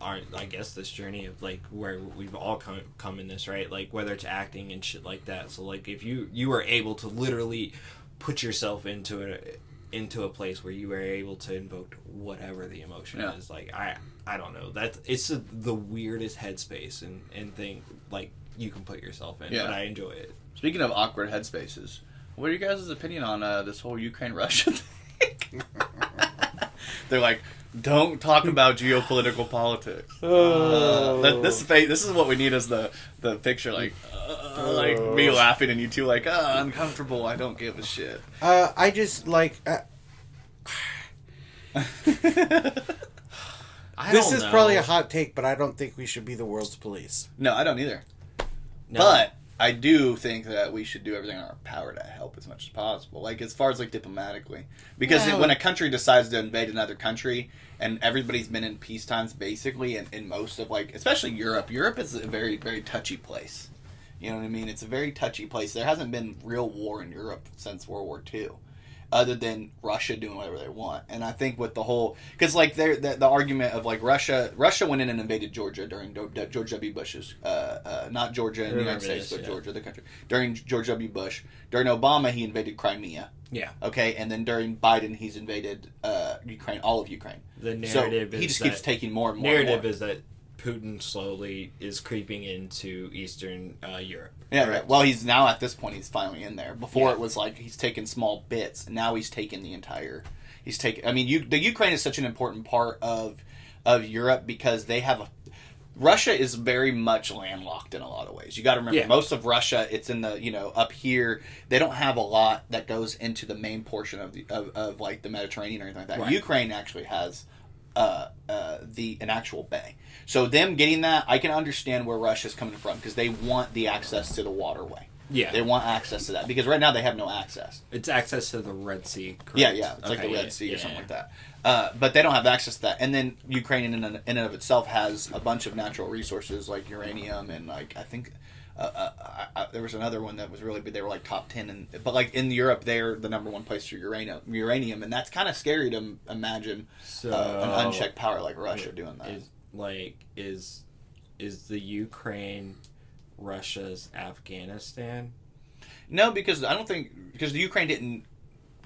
I guess this journey of like where we've all come in this, right? Like whether it's acting and shit like that. So like if you were able to literally put yourself into a place where you were able to invoke whatever the emotion is, like I don't know, it's the weirdest headspace and thing like you can put yourself in, but I enjoy it. Speaking of awkward headspaces, what are you guys' opinion on this whole Ukraine-Russia thing? They're like, don't talk about geopolitical politics. This is what we need as the picture, like me laughing and you two like, uncomfortable, I don't give a shit. I just like... this is probably a hot take, but I don't think we should be the world's police. No, I don't either. No. But I do think that we should do everything in our power to help as much as possible. Like, as far as, like, diplomatically. Because when a country decides to invade another country, and everybody's been in peace times, basically, in most of, like, especially Europe. Europe is a very, very touchy place. You know what I mean? It's a very touchy place. There hasn't been real war in Europe since World War II. Other than Russia doing whatever they want. And I think with the whole... Because, like, the argument of, like, Russia went in and invaded Georgia during George W. Bush's... not Georgia in the United States, but Georgia, the country. During George W. Bush. During Obama, he invaded Crimea. Yeah. Okay? And then during Biden, he's invaded Ukraine, all of Ukraine. The narrative he just keeps taking more and more. Narrative is that Putin slowly is creeping into Eastern Europe. Yeah, right. Well, he's now at this point, he's finally in there. Before it was like he's taking small bits. And now he's taking the entire. I mean, the Ukraine is such an important part of Europe because they have Russia is very much landlocked in a lot of ways. You got to remember, most of Russia, it's in the up here. They don't have a lot that goes into the main portion of like the Mediterranean or anything like that. Right. Ukraine actually has an actual bay. So them getting that, I can understand where Russia's coming from because they want the access to the waterway. Yeah. They want access to that because right now they have no access. It's access to the Red Sea. Correct? Yeah. It's like the Red Sea or something like that. But they don't have access to that. And then Ukraine in and of itself has a bunch of natural resources like uranium and like I think there was another one that was really big. They were like top 10. But like in Europe, they're the number one place for uranium. And that's kind of scary to imagine an unchecked power like Russia doing that. Is the Ukraine Russia's Afghanistan? No, because I don't think because the Ukraine didn't.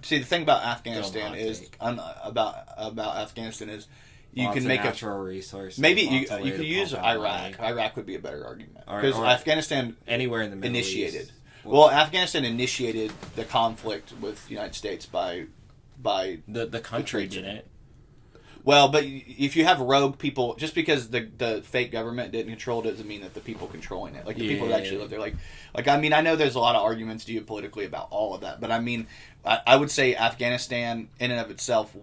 See, the thing about Afghanistan is about Afghanistan is you can make natural resource. Maybe you could use Iraq. Iraq would be a better argument because Afghanistan anywhere in the Middle initiated. East. Well, Afghanistan initiated the conflict with the United States by the country didn't. Well, but if you have rogue people, just because the fake government didn't control it doesn't mean that the people controlling it, like the people that actually live there, like I mean, I know there's a lot of arguments geopolitically about all of that, but I mean, I would say Afghanistan in and of itself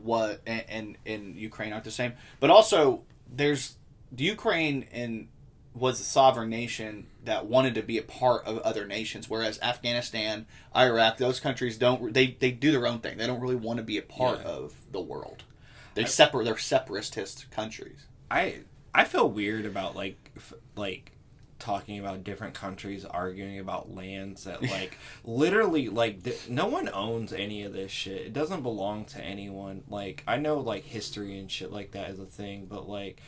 and Ukraine aren't the same, but also there's the Ukraine was a sovereign nation that wanted to be a part of other nations, whereas Afghanistan, Iraq, those countries they do their own thing. They don't really want to be a part of the world. They're separatist countries. I feel weird about like talking about different countries arguing about lands that like literally like no one owns any of this shit. It doesn't belong to anyone. Like I know like history and shit like that is a thing, but like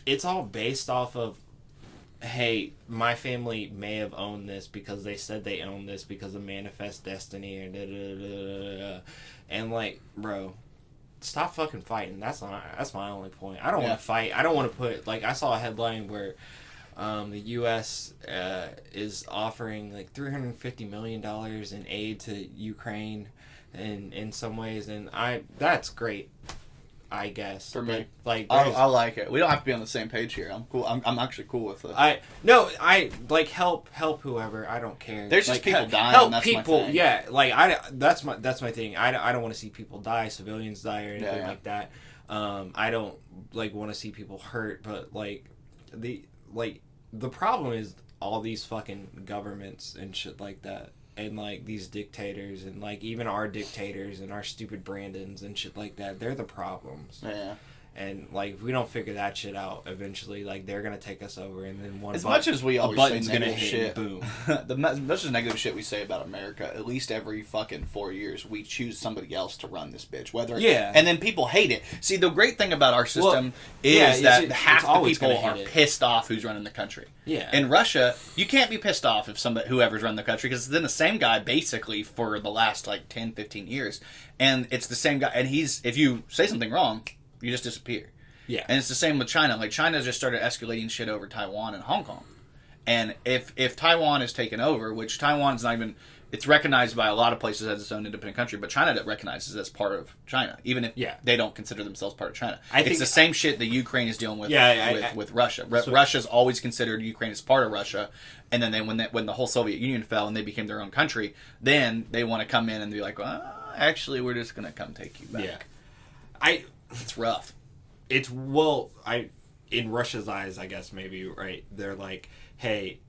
it's all based off of hey, my family may have owned this because they said they owned this because of manifest destiny and and like, bro, stop fucking fighting. That's my only point. I don't want to fight. I don't want to put like I saw a headline where the U.S. Is offering like $350 million in aid to Ukraine in some ways, and that's great. I guess. For me. Like I like it. We don't have to be on the same page here. I'm cool. I'm actually cool with it. I like help whoever. I don't care. There's just like, people dying. Help that's people. my thing. Yeah, like that's my thing. I don't want to see people die, civilians die, or anything like that. I don't like want to see people hurt, but like the problem is all these fucking governments and shit like that. And, like, these dictators and, like, even our dictators and our stupid Brandons and shit like that, they're the problems. Yeah. And, like, if we don't figure that shit out, eventually, like, they're going to take us over, and then much as we always button's say going to negative hit, shit, boom. as much as negative shit we say about America, at least every fucking 4 years, we choose somebody else to run this bitch. And then people hate it. See, the great thing about our system is that half the people are pissed off who's running the country. Yeah. In Russia, you can't be pissed off if whoever's running the country, because it's been the same guy basically for the last, like, 10, 15 years. And it's the same guy. And if you say something wrong, you just disappear. Yeah. And it's the same with China. Like, China just started escalating shit over Taiwan and Hong Kong. And if Taiwan is taken over, which Taiwan's not even... It's recognized by a lot of places as its own independent country, but China recognizes it as part of China, even if they don't consider themselves part of China. It's the same shit that Ukraine is dealing with with Russia. Russia's always considered Ukraine as part of Russia, and then when the whole Soviet Union fell and they became their own country, then they want to come in and be like, well, actually, we're just going to come take you back. Yeah. It's rough. In Russia's eyes, I guess, maybe, right? They're like, hey,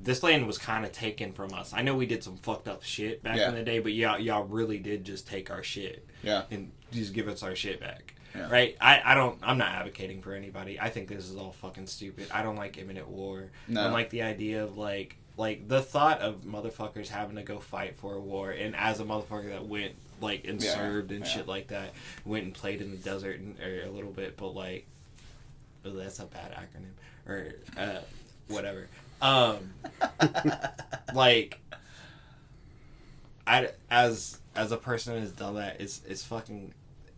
this land was kind of taken from us. I know we did some fucked up shit back in the day, but y'all really did just take our shit. Yeah. And just give us our shit back. Yeah. Right? I'm not advocating for anybody. I think this is all fucking stupid. I don't like imminent war. No. I don't like the idea of, like the thought of motherfuckers having to go fight for a war, and as a motherfucker that went, like, and served and shit like that, went and played in the desert or a little bit, but, like, oh, that's a bad acronym. Or, whatever. Like, as a person who's done that, it's fucking,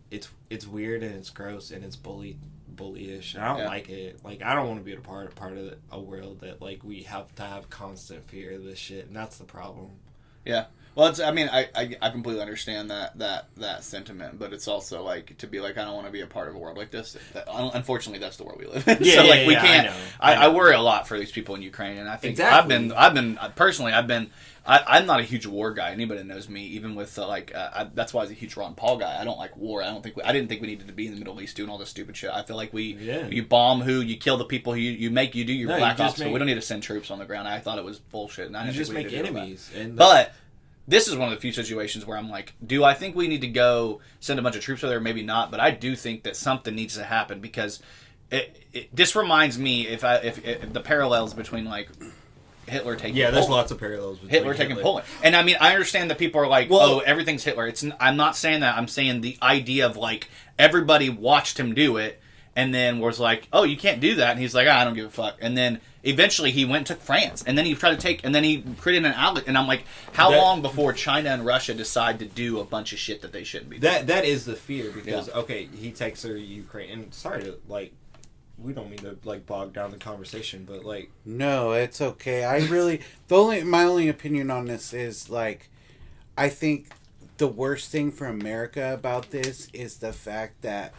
it's weird and it's gross and it's bullyish. And I don't like it. Like, I don't want to be a part of a world that, like, we have to have constant fear of this shit, and that's the problem. Yeah. Well, I completely understand that sentiment, but it's also like to be like, I don't want to be a part of a world like this. Unfortunately, that's the world we live in. So we can't. I worry a lot for these people in Ukraine, and I think I'm not a huge war guy. Anybody that knows me, even with that's why I was a huge Ron Paul guy. I don't like war. I didn't think we needed to be in the Middle East doing all this stupid shit. I feel like you bomb you kill the people you do your black ops. So we don't need to send troops on the ground. I thought it was bullshit. And I didn't think we needed to do enemies. But this is one of the few situations where I'm like, do I think we need to go send a bunch of troops over there? Maybe not, but I do think that something needs to happen, because this reminds me if the parallels between, like, Hitler taking there's Poland. lots of parallels between Hitler taking Poland. And I mean, I understand that people are like, everything's Hitler. I'm not saying that. I'm saying the idea of, like, everybody watched him do it and then was like, oh, you can't do that. And he's like, I don't give a fuck. And then eventually he went and took France. And then he tried to and then he created an outlet. And I'm like, how long before China and Russia decide to do a bunch of shit that they shouldn't be doing? That is the fear, because, okay, he takes her Ukraine. And sorry to, like, we don't mean to, like, bog down the conversation, but, like... No, it's okay. My only opinion on this is, like, I think the worst thing for America about this is the fact that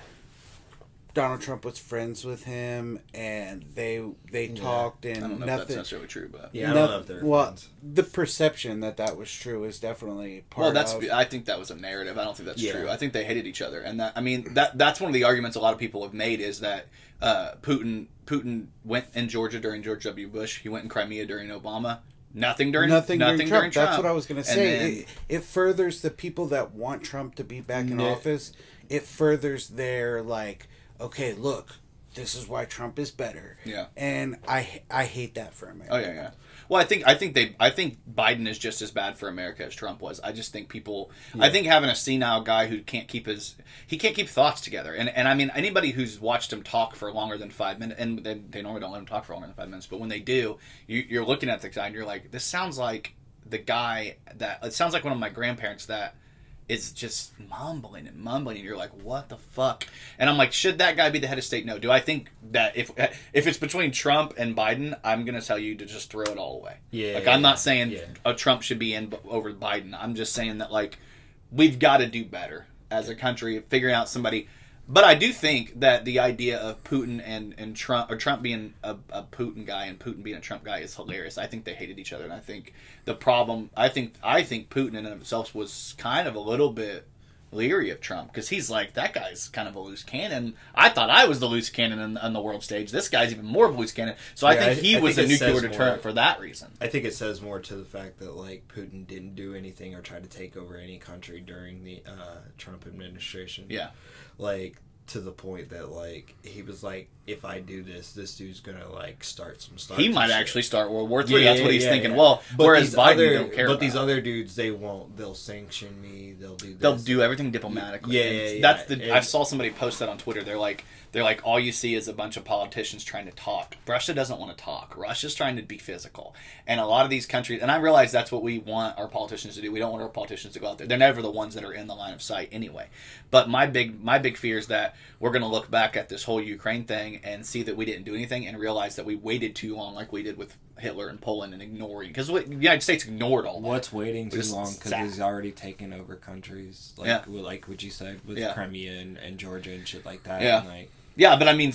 Donald Trump was friends with him, and they talked, and I don't know nothing. if that's necessarily true, but I don't know if they're friends. The perception that was true is definitely part of. I think that was a narrative. I don't think that's true. I think they hated each other, and that's one of the arguments a lot of people have made is that Putin went in Georgia during George W. Bush. He went in Crimea during Obama. Nothing during Trump. That's what I was going to say. It furthers the people that want Trump to be back in office. It furthers their, like, okay, look, this is why Trump is better. Yeah. And I hate that for America. Oh yeah. Well, I think Biden is just as bad for America as Trump was. I just think I think having a senile guy who can't keep thoughts together. And I mean, anybody who's watched him talk for longer than 5 minutes, and they normally don't let him talk for longer than 5 minutes, but when they do, you're looking at the guy and you're like, this sounds like it sounds like one of my grandparents that is just mumbling, and you're like, what the fuck? And I'm like, should that guy be the head of state? No. Do I think that if it's between Trump and Biden, I'm gonna tell you to just throw it all away. I'm not saying Trump should be in over Biden. I'm just saying that, like, we've got to do better as a country, figuring out somebody. But I do think that the idea of Putin and Trump, or Trump being a Putin guy and Putin being a Trump guy, is hilarious. I think they hated each other, and I think the problem, I think Putin in and of himself was kind of a little bit leery of Trump, because he's like, that guy's kind of a loose cannon. I thought I was the loose cannon on the world stage. This guy's even more of a loose cannon. So I think he was a nuclear deterrent for that reason. I think it says more to the fact that like Putin didn't do anything or try to take over any country during the Trump administration. Yeah. Like, to the point that like he was like, if I do this dude's gonna like start some stuff. He might actually start World War III. That's what he's thinking. Well, but whereas Biden don't care. But these other dudes, they won't. They'll sanction me. They'll do this. They'll do everything diplomatically. That's I saw somebody post that on Twitter. They're like, all you see is a bunch of politicians trying to talk. Russia doesn't want to talk. Russia's trying to be physical. And a lot of these countries, and I realize that's what we want our politicians to do. We don't want our politicians to go out there. They're never the ones that are in the line of sight anyway. But my big fear is that we're going to look back at this whole Ukraine thing and see that we didn't do anything and realize that we waited too long, like we did with Hitler and Poland, and ignoring, because the United States ignored all that. What's waiting too long? Because he's already taken over countries, like what you said with Crimea and Georgia and shit like that. Yeah. And like, yeah, but I mean,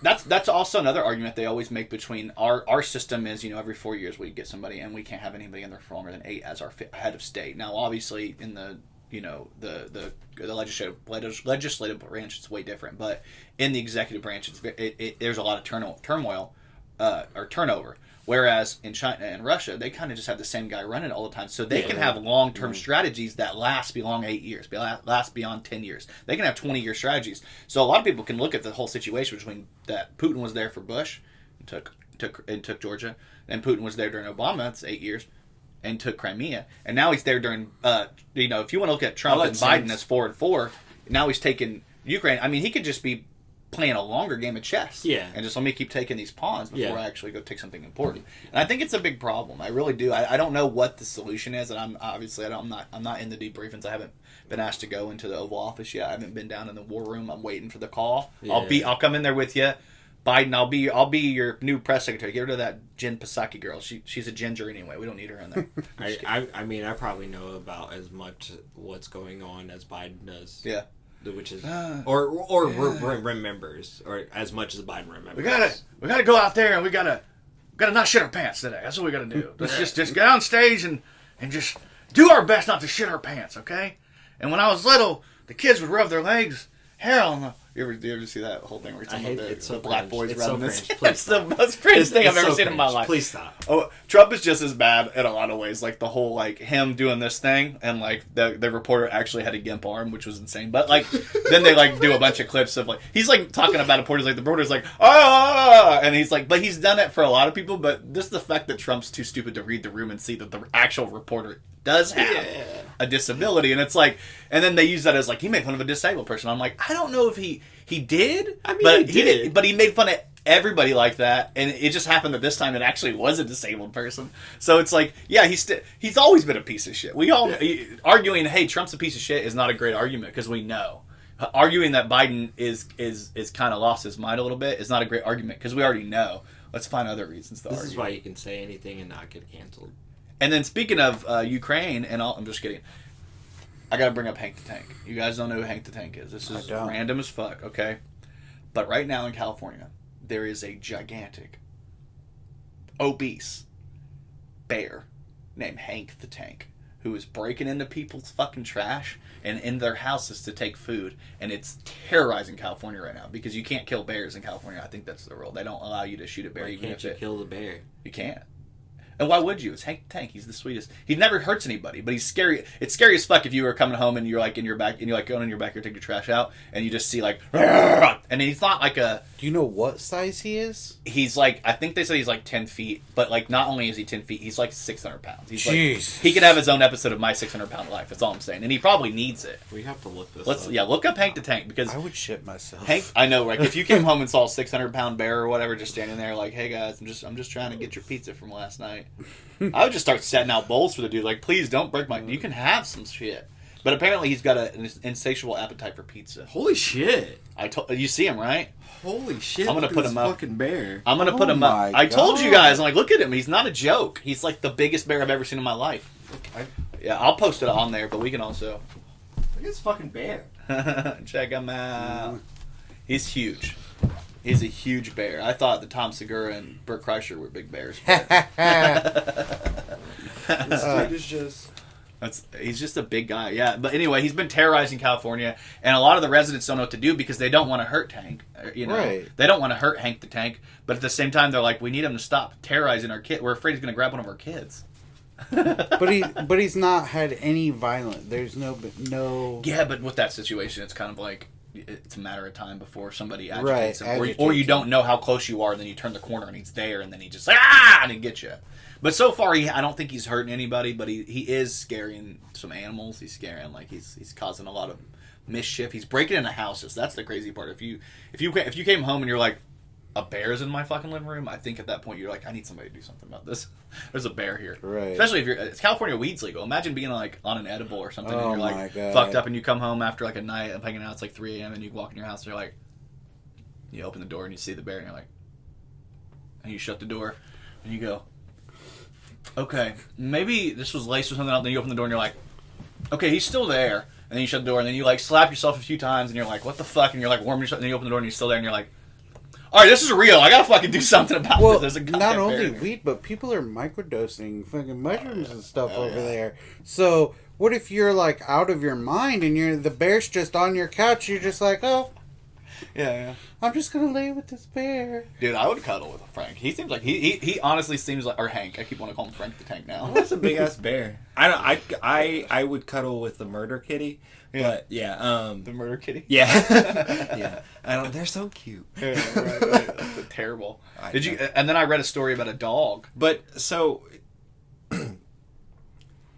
that's also another argument they always make between our system is, every 4 years we get somebody, and we can't have anybody in there for longer than 8 as our head of state. Now, obviously, in the the legislative branch, it's way different, but in the executive branch, there's a lot of turmoil or turnover. Whereas in China and Russia, they kind of just have the same guy running it all the time. So they can have long-term strategies that last beyond 8 years, last beyond 10 years. They can have 20-year strategies. So a lot of people can look at the whole situation between that Putin was there for Bush and took Georgia, and Putin was there during Obama, that's 8 years, and took Crimea. And now he's there during, if you want to look at Trump and Biden as 4 and 4, now he's taking Ukraine. I mean, he could just be playing a longer game of chess. Yeah. And just let me keep taking these pawns before I actually go take something important. And I think it's a big problem. I really do. I don't know what the solution is, and I'm not in the debriefings. I haven't been asked to go into the Oval Office yet. I haven't been down in the war room. I'm waiting for the call. Yeah. I'll come in there with you. Biden, I'll be your new press secretary. Get rid of that Jen Psaki girl. She's a ginger anyway. We don't need her in there. I mean, I probably know about as much what's going on as Biden does. Yeah. Which is remembers, or as much as Biden remembers. We gotta go out there and we gotta not shit our pants today. That's what we gotta do. Let's just get on stage and just do our best not to shit our pants, okay? And when I was little, the kids would rub their legs. Hell no. You ever see that whole thing where it's the black boys rubbing this? It's the most cringe thing I've ever seen in my life. Please stop. Oh, Trump is just as bad in a lot of ways. Like the whole him doing this thing, and the reporter actually had a gimp arm, which was insane. But then they do a bunch of clips of he's talking about reporters, the reporter's and he's but he's done it for a lot of people. But this is the fact that Trump's too stupid to read the room and see that the actual reporter does have a disability, and it's and then they use that as he made fun of a disabled person. I'm I don't know if he did. I mean, but he did. But he made fun of everybody like that, and it just happened that this time it actually was a disabled person. So it's he's always been a piece of shit. We all arguing, hey, Trump's a piece of shit is not a great argument, because we know. Arguing that Biden is kind of lost his mind a little bit is not a great argument, because we already know. Let's find other reasons to argue. This is why you can say anything and not get canceled. And then speaking of Ukraine, and I'm just kidding. I gotta bring up Hank the Tank. You guys don't know who Hank the Tank is. This is random as fuck, okay? But right now in California, there is a gigantic, obese bear named Hank the Tank who is breaking into people's fucking trash and in their houses to take food. And it's terrorizing California right now, because you can't kill bears in California. I think that's the rule. They don't allow you to shoot a bear. Why can't you kill the bear? You can't. And why would you? It's Hank the Tank. He's the sweetest. He never hurts anybody, but he's scary. It's scary as fuck if you were coming home and you're in your back, and you're going in your backyard to take your trash out, and you just see and he's not a. Do you know what size he is? He's I think they said he's 10 feet, but not only is he 10 feet, he's 600 pounds. He's he could have his own episode of My 600-Pound Life. That's all I'm saying, and he probably needs it. We have to look this up. Yeah, look up Hank the Tank, because I would shit myself. Hank, I know, if you came home and saw a 600-pound bear or whatever just standing there, hey guys, I'm just trying to get your pizza from last night. I would just start setting out bowls for the dude. Please don't break my. You can have some shit. But apparently he's got an insatiable appetite for pizza. Holy shit! You see him, right? Holy shit! I'm gonna put him up. Fucking bear. I'm gonna put him up. I told you guys. I'm look at him. He's not a joke. He's the biggest bear I've ever seen in my life. Yeah, I'll post it on there, but we can also. Look this fucking bear. Check him out. He's huge. He's a huge bear. I thought that Tom Segura and Burt Kreischer were big bears. This dude is just... He's just a big guy, yeah. But anyway, he's been terrorizing California, and a lot of the residents don't know what to do because they don't want to hurt Tank. You know, Right. They don't want to hurt Hank the Tank, but at the same time, they're like, we need him to stop terrorizing our kid. We're afraid he's going to grab one of our kids. But he's not had any violent. There's no. Yeah, but with that situation, it's kind of like it's a matter of time before somebody agitates him, agitates or you him. don't know how close you are, and then you turn the corner and he's there, and then he just and he gets you. But so far, I don't think he's hurting anybody. But he is scaring some animals. He's scaring he's causing a lot of mischief. He's breaking into houses. That's the crazy part. If you came home and you're like, a bear's in my fucking living room, I think at that point you're like, I need somebody to do something about this. There's a bear here. Right. Especially if it's California weed's legal. Imagine being like on an edible or something and Oh you're like my God. fucked up and you come home after like a night of hanging out, it's like 3 a.m. and you walk in your house and you're like, you open the door and you see the bear and you're like, and you shut the door and you go, okay, maybe this was laced or something else. Then you open the door and you're like, okay, he's still there. And then you shut the door and then you like slap yourself a few times and you're like, what the fuck? And you're like warming yourself and then you open the door and he's still there and you're like, all right, this is real. I gotta fucking do something about Well, this. There's a not goddamn only bear. weed, but people are microdosing fucking mushrooms and stuff over there. So what if you're like out of your mind and the bear's just on your couch? You're just like, oh, Yeah. I'm just gonna lay with this bear. Dude, I would cuddle with Frank. He seems like he honestly seems like, or Hank. I keep wanting to call him Frank the Tank now. That's a big ass bear. I would cuddle with the murder kitty. But yeah, The murder kitty. yeah, yeah. They're so cute. Yeah, right. Terrible. Did you? And then I read a story about a dog. But so,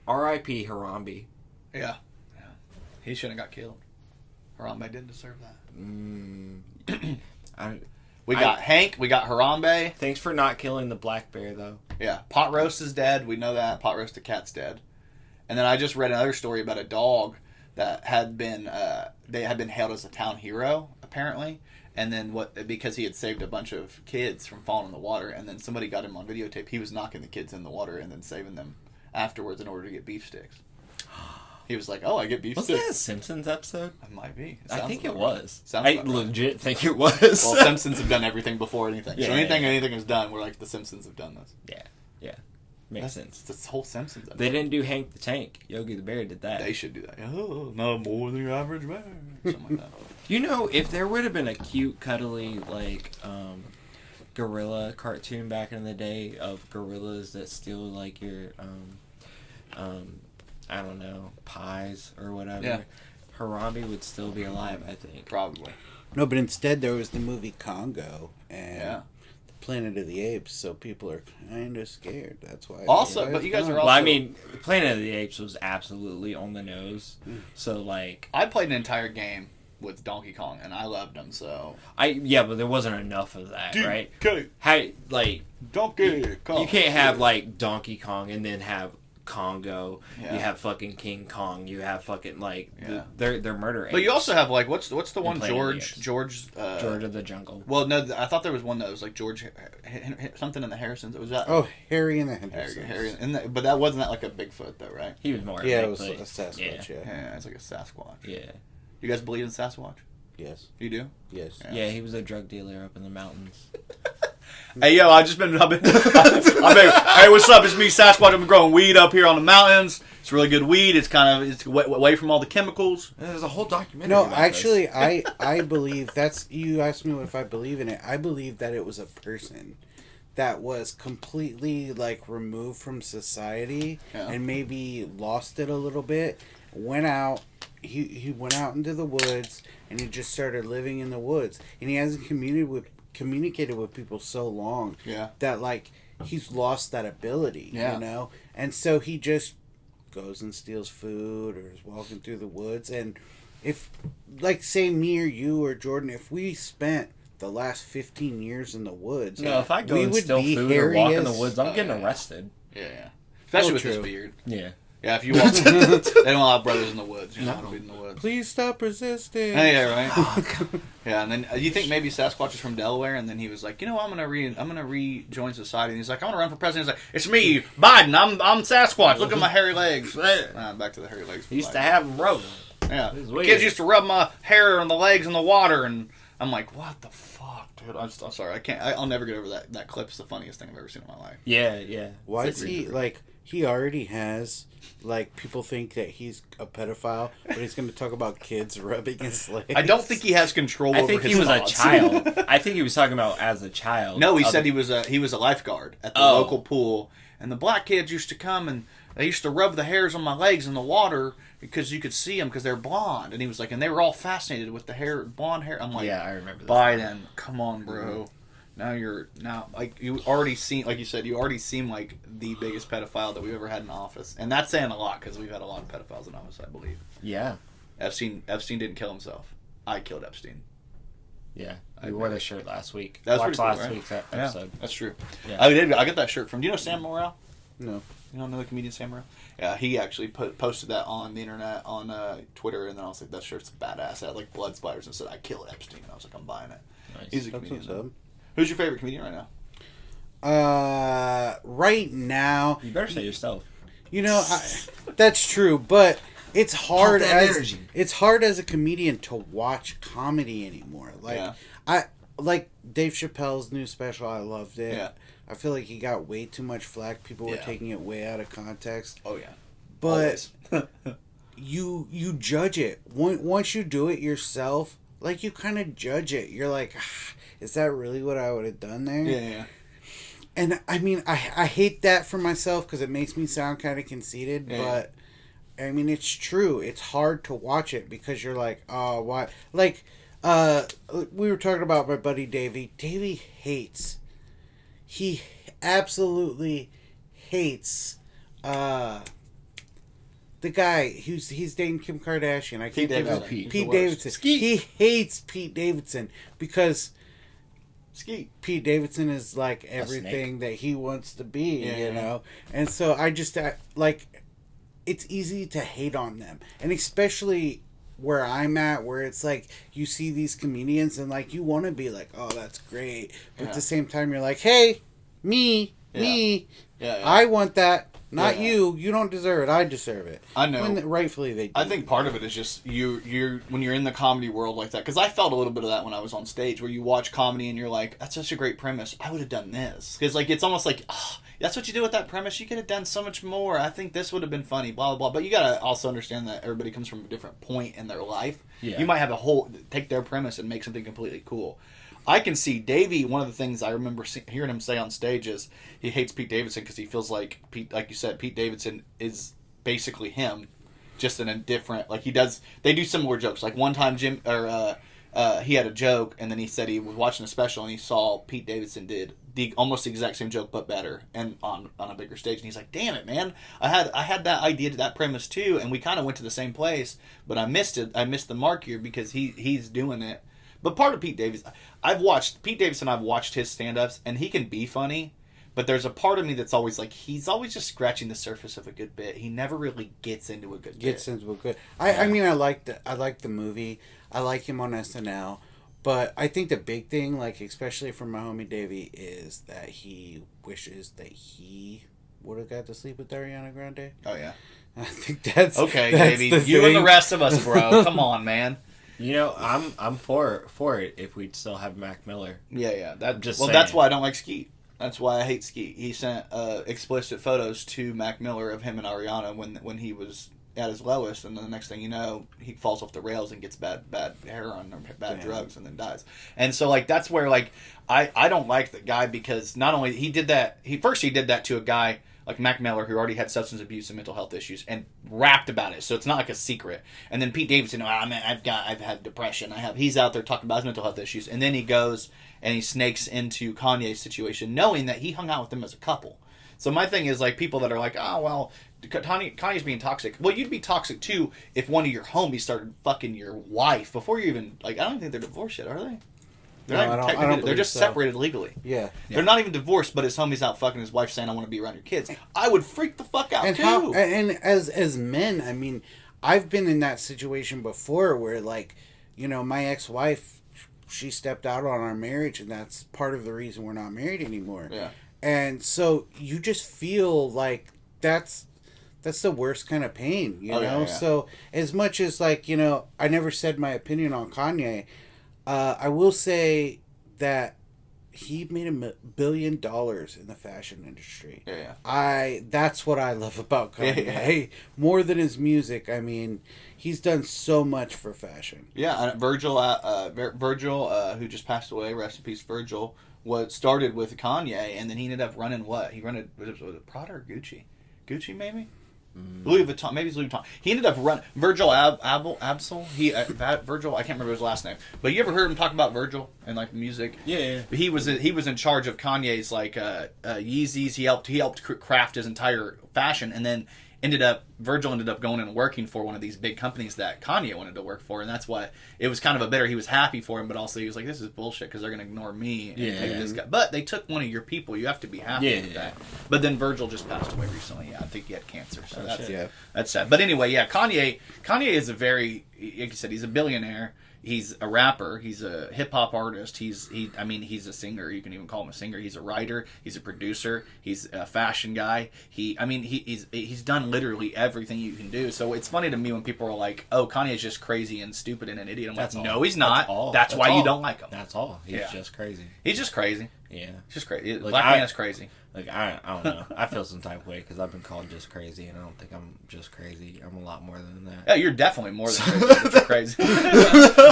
R.I.P. Harambe. Yeah. He shouldn't have got killed. Harambe didn't deserve that. We got Hank. We got Harambe. Thanks for not killing the black bear, though. Yeah. Pot Roast is dead. We know that. Pot Roast the cat's dead. And then I just read another story about a dog that had been they had been hailed as a town hero apparently, and then because he had saved a bunch of kids from falling in the water, and then somebody got him on videotape. He was knocking the kids in the water and then saving them afterwards in order to get beef sticks. He was like, "Oh, I get beef Was sticks." that a Simpsons episode? It might be. I think it right. was. Sounds I about right. legit think it was. Well, Simpsons have done everything before anything. Yeah, So anything yeah. anything is done, we're like, the Simpsons have done this. Yeah. Makes sense. It's this whole Simpsons episode. They didn't do Hank the Tank. Yogi the Bear did that. They should do that. Oh, no more than your average man. Something like that. You know, if there would have been a cute, cuddly, like, gorilla cartoon back in the day of gorillas that steal, like, your, I don't know, pies or whatever, Yeah. Harambe would still be alive, I think. Probably. No, but instead there was the movie Congo and Yeah. Planet of the Apes, so people are kind of scared. That's why. Also, but you guys are Well, I also- mean, Planet of the Apes was absolutely on the nose. So, like, I played an entire game with Donkey Kong, and I loved him, so... but there wasn't enough of that, right? Okay. How, like, Donkey Kong. you can't have, like, Donkey Kong and then have Congo. Yeah. You have fucking King Kong. You have fucking, like, Yeah. they're murder apes. But you also have, like, what's the one, Planet of the Apes. George... George of the Jungle. Well, no, I thought there was one that was, like, George... something in the Harrisons. It was that... Oh, Harry and the Hendersons. Harry, but that wasn't that, like, a Bigfoot, though, right? He was more Yeah, like, it was a Sasquatch. Yeah. Yeah. Yeah, it's like a Sasquatch. Yeah. You guys believe in Sasquatch? Yes. You do? Yes. Yeah. Yeah, he was a drug dealer up in the mountains. Hey, yo, I've been, hey, what's up? It's me, Sasquatch. I've been growing weed up here on the mountains. It's really good weed. It's away from all the chemicals. There's a whole documentary. No, about actually, this. I believe you asked me if I believe in it. I believe that it was a person that was completely like removed from society and maybe lost it a little bit. Went out. He went out into the woods and he just started living in the woods. And he hasn't communicated with people so long that like he's lost that ability. Yeah. You know, and so he just goes and steals food or is walking through the woods. And if, like, say me or you or Jordan, if we spent the last 15 years in the woods, No, if I go we and would steal be food or hairy walk in as- the woods, I'm getting arrested. Yeah. Especially with true. his beard. Yeah. Yeah, if you walk, they don't allow brothers in the woods. You're not going to be in the woods. Please stop resisting. Hey, yeah, right. Yeah, and then you think maybe Sasquatch is from Delaware, and then he was like, you know, I'm gonna rejoin society, and he's like, I want to run for president. He's like, it's me, Biden. I'm Sasquatch. Look at my hairy legs. Back to the hairy legs. He used to have them rolling. Yeah. This is weird. Kids used to rub my hair and the legs in the water, and I'm like, what the fuck, dude? I'm sorry. I can't. I'll never get over that. That clip's the funniest thing I've ever seen in my life. Yeah. Why is he like? He already has like people think that he's a pedophile, but he's going to talk about kids rubbing his legs. I don't think he has control I over think his he was thoughts. a child. I think he was talking about as a child. No, he said he was a lifeguard at the local pool, and the black kids used to come and they used to rub the hairs on my legs in the water because you could see them because they're blonde. And he was like, and they were all fascinated with the blonde hair. I'm like, Yeah, I remember this. Biden, come on, bro. Now like you already seem, like you said, you already seem like the biggest pedophile that we've ever had in office, and that's saying a lot because we've had a lot of pedophiles in office, I believe. Yeah. Epstein didn't kill himself. I killed Epstein. Yeah. I wore the shirt last week. That was Watched pretty cool, last right? week's episode. Yeah, that's true. Yeah. I got that shirt from. Do you know Sam Morril? No. You don't know the comedian Sam Morril? Yeah, he actually posted that on the internet on Twitter, and then I was like, that shirt's badass. It had like blood splatters and said, I killed Epstein. And I was like, I'm buying it. Nice. He's a That's comedian. what's up. Who's your favorite comedian right now? Right now, You better say yourself. you know, that's true, but it's hard Pump that as energy. it's hard as a comedian to watch comedy anymore. Like Yeah. I like Dave Chappelle's new special. I loved it. Yeah. I feel like he got way too much flack. People were Yeah. taking it way out of context. Oh, yeah. But Always. you judge it once you do it yourself. Like you kind of judge it. You're like, is that really what I would have done there? Yeah. And I mean, I hate that for myself because it makes me sound kind of conceited. Yeah. But I mean, it's true. It's hard to watch it because you're like, oh, why? Like, we were talking about my buddy Davey. Davey hates. He absolutely hates. The guy he's dating Kim Kardashian. I can't Pete think of Davidson. Pete He's the Davidson. worst. Skeet. He hates Pete Davidson because Skeet. Pete Davidson is like everything that he wants to be, Yeah. you know? And so I just, like, it's easy to hate on them. And especially where I'm at, where it's like, you see these comedians and, like, you want to be like, oh, that's great. But at the same time, you're like, hey, me, Yeah. I want that. Not Yeah. you. You don't deserve it. I deserve it. I know. When rightfully they do. I think part of it is just you're when you're in the comedy world like that, because I felt a little bit of that when I was on stage, where you watch comedy and you're like, that's such a great premise, I would have done this, because like it's almost like, oh, that's what you did with that premise, you could have done so much more, I think this would have been funny, blah blah blah. But you gotta also understand that everybody comes from a different point in their life. Yeah. You might have take their premise and make something completely cool. I can see Davey. One of the things I remember hearing him say on stage is he hates Pete Davidson because he feels like like you said, Pete Davidson is basically him, just in a different. Like they do similar jokes. Like one time he had a joke, and then he said he was watching a special and he saw Pete Davidson did almost the exact same joke but better and on a bigger stage, and he's like, damn it, man, I had that idea to that premise too, and we kind of went to the same place, but I missed it. I missed the mark here because he's doing it. But part of Pete Davidson, I've watched his stand-ups, and he can be funny, but there's a part of me that's always like, he's always just scratching the surface of a good bit. He never really gets into a good bit. I mean, I like the movie. I like him on SNL. But I think the big thing, like, especially from my homie Davey, is that he wishes that he would have got to sleep with Ariana Grande. Oh, yeah. I think that's... Okay, that's Davey, the you thing. and the rest of us, bro. Come on, man. You know, I'm for it if we'd still have Mac Miller. Yeah. That's saying. why I don't like Skeet. That's why I hate Skeet. He sent explicit photos to Mac Miller of him and Ariana when he was at his lowest, and then the next thing you know, he falls off the rails and gets bad heroin or bad drugs and then dies. And so, like, that's where, like, I don't like the guy because not only he did that, he did that to a guy like Mac Miller, who already had substance abuse and mental health issues, and rapped about it, so it's not like a secret. And then Pete Davidson, I've had depression. He's out there talking about his mental health issues, and then he goes and he snakes into Kanye's situation, knowing that he hung out with them as a couple. So my thing is, like, people that are like, oh well, Kanye's being toxic. Well, you'd be toxic too if one of your homies started fucking your wife before you even, like, I don't think they're divorced yet, are they? They're just separated legally. Yeah. They're not even divorced, but his homie's out fucking his wife saying, I want to be around your kids. I would freak the fuck out, too. And as men, I mean, I've been in that situation before where, like, you know, my ex-wife, she stepped out on our marriage, and that's part of the reason we're not married anymore. Yeah. And so you just feel like that's that's the worst kind of pain, you know? Yeah. So, as much as, like, you know, I never said my opinion on Kanye, I will say that he made $1 billion in the fashion industry. Yeah. That's what I love about Kanye. More than his music. I mean, he's done so much for fashion. Yeah, and Virgil, who just passed away, rest in peace, Virgil, started with Kanye, and then he ended up running what? He ran was it Prada or Gucci? Gucci, maybe? Louis Vuitton, maybe it's Louis Vuitton. He ended up running Virgil Abloh. Virgil, I can't remember his last name. But you ever heard him talk about Virgil and like music? Yeah. He was in charge of Kanye's like Yeezys. He helped craft his entire fashion, and then Virgil ended up going and working for one of these big companies that Kanye wanted to work for, and that's what it was kind of a bitter. He was happy for him, but also he was like, "This is bullshit because they're going to ignore me and take this guy." But they took one of your people. You have to be happy with that. But then Virgil just passed away recently. Yeah, I think he had cancer, so that's sad. But anyway, yeah, Kanye is a very, like you said, he's a billionaire. He's a rapper. He's a hip hop artist. He's a singer. You can even call him a singer. He's a writer. He's a producer. He's a fashion guy. He's done literally everything you can do. So it's funny to me when people are like, "Oh, Kanye's just crazy and stupid and an idiot." I'm like, "No, he's not. That's why you don't like him. That's all. He's just crazy. He's just crazy. Yeah, he's just crazy. Like, Black man is crazy." Like, I don't know. I feel some type of way because I've been called just crazy, and I don't think I'm just crazy. I'm a lot more than that. Yeah, you're definitely more than crazy. But you're crazy.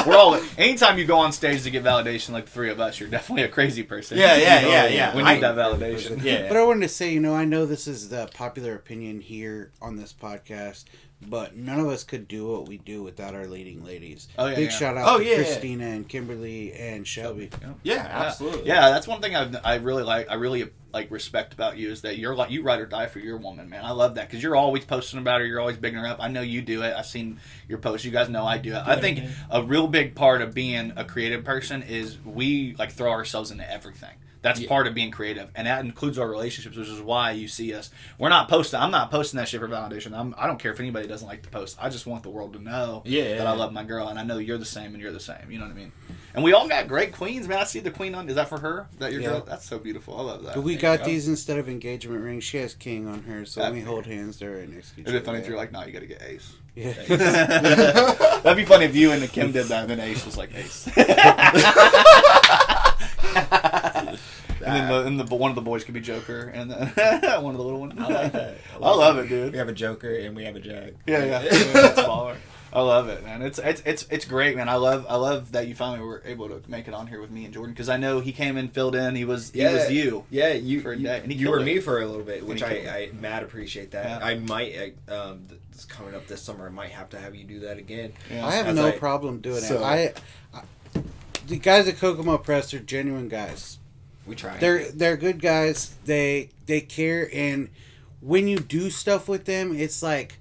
We're all. Anytime you go on stage to get validation, like the three of us, you're definitely a crazy person. Yeah. We need that validation. Yeah. But I wanted to say, you know, I know this is the popular opinion here on this podcast, but none of us could do what we do without our leading ladies. Big shout out to Christina and Kimberly and Shelby. Yeah, absolutely. Yeah, that's one thing I really like. I really respect about you is that you're like, you ride or die for your woman, man. I love that because you're always posting about her. You're always bigging her up. I know you do it. I've seen your posts. You guys know I do it. I think a real big part of being a creative person is we like throw ourselves into everything. That's part of being creative, and that includes our relationships, which is why you see us. We're not posting. I'm not posting that shit for validation. I don't care if anybody doesn't like the post. I just want the world to know that I love my girl, and I know you're the same, and you're the same. You know what I mean? And we all got great queens, man. I see the queen on. Is that for her? Is that your girl? That's so beautiful. I love that. But we got these instead of engagement rings. She has king on her, so we hold hands. They're right next to each other. It'd be funny if you're like, "No, you got to get Ace." Yeah. That'd be funny if you and Kim did that, and then Ace was like Ace. And then one of the boys could be Joker, and then one of the little ones. I like that. I love it, dude. We have a Joker and we have a Jag. Yeah. That's baller. I love it, man. It's great, man. I love that you finally were able to make it on here with me and Jordan because I know he came and filled in. He was you. Yeah, you for a day. And you were me for a little bit, which I mad appreciate that. Yeah. I might it's coming up this summer. I might have to have you do that again. Yeah. I have no problem doing it. The guys at Kokomo Press are genuine guys. We try. They're good guys. They care, and when you do stuff with them, it's like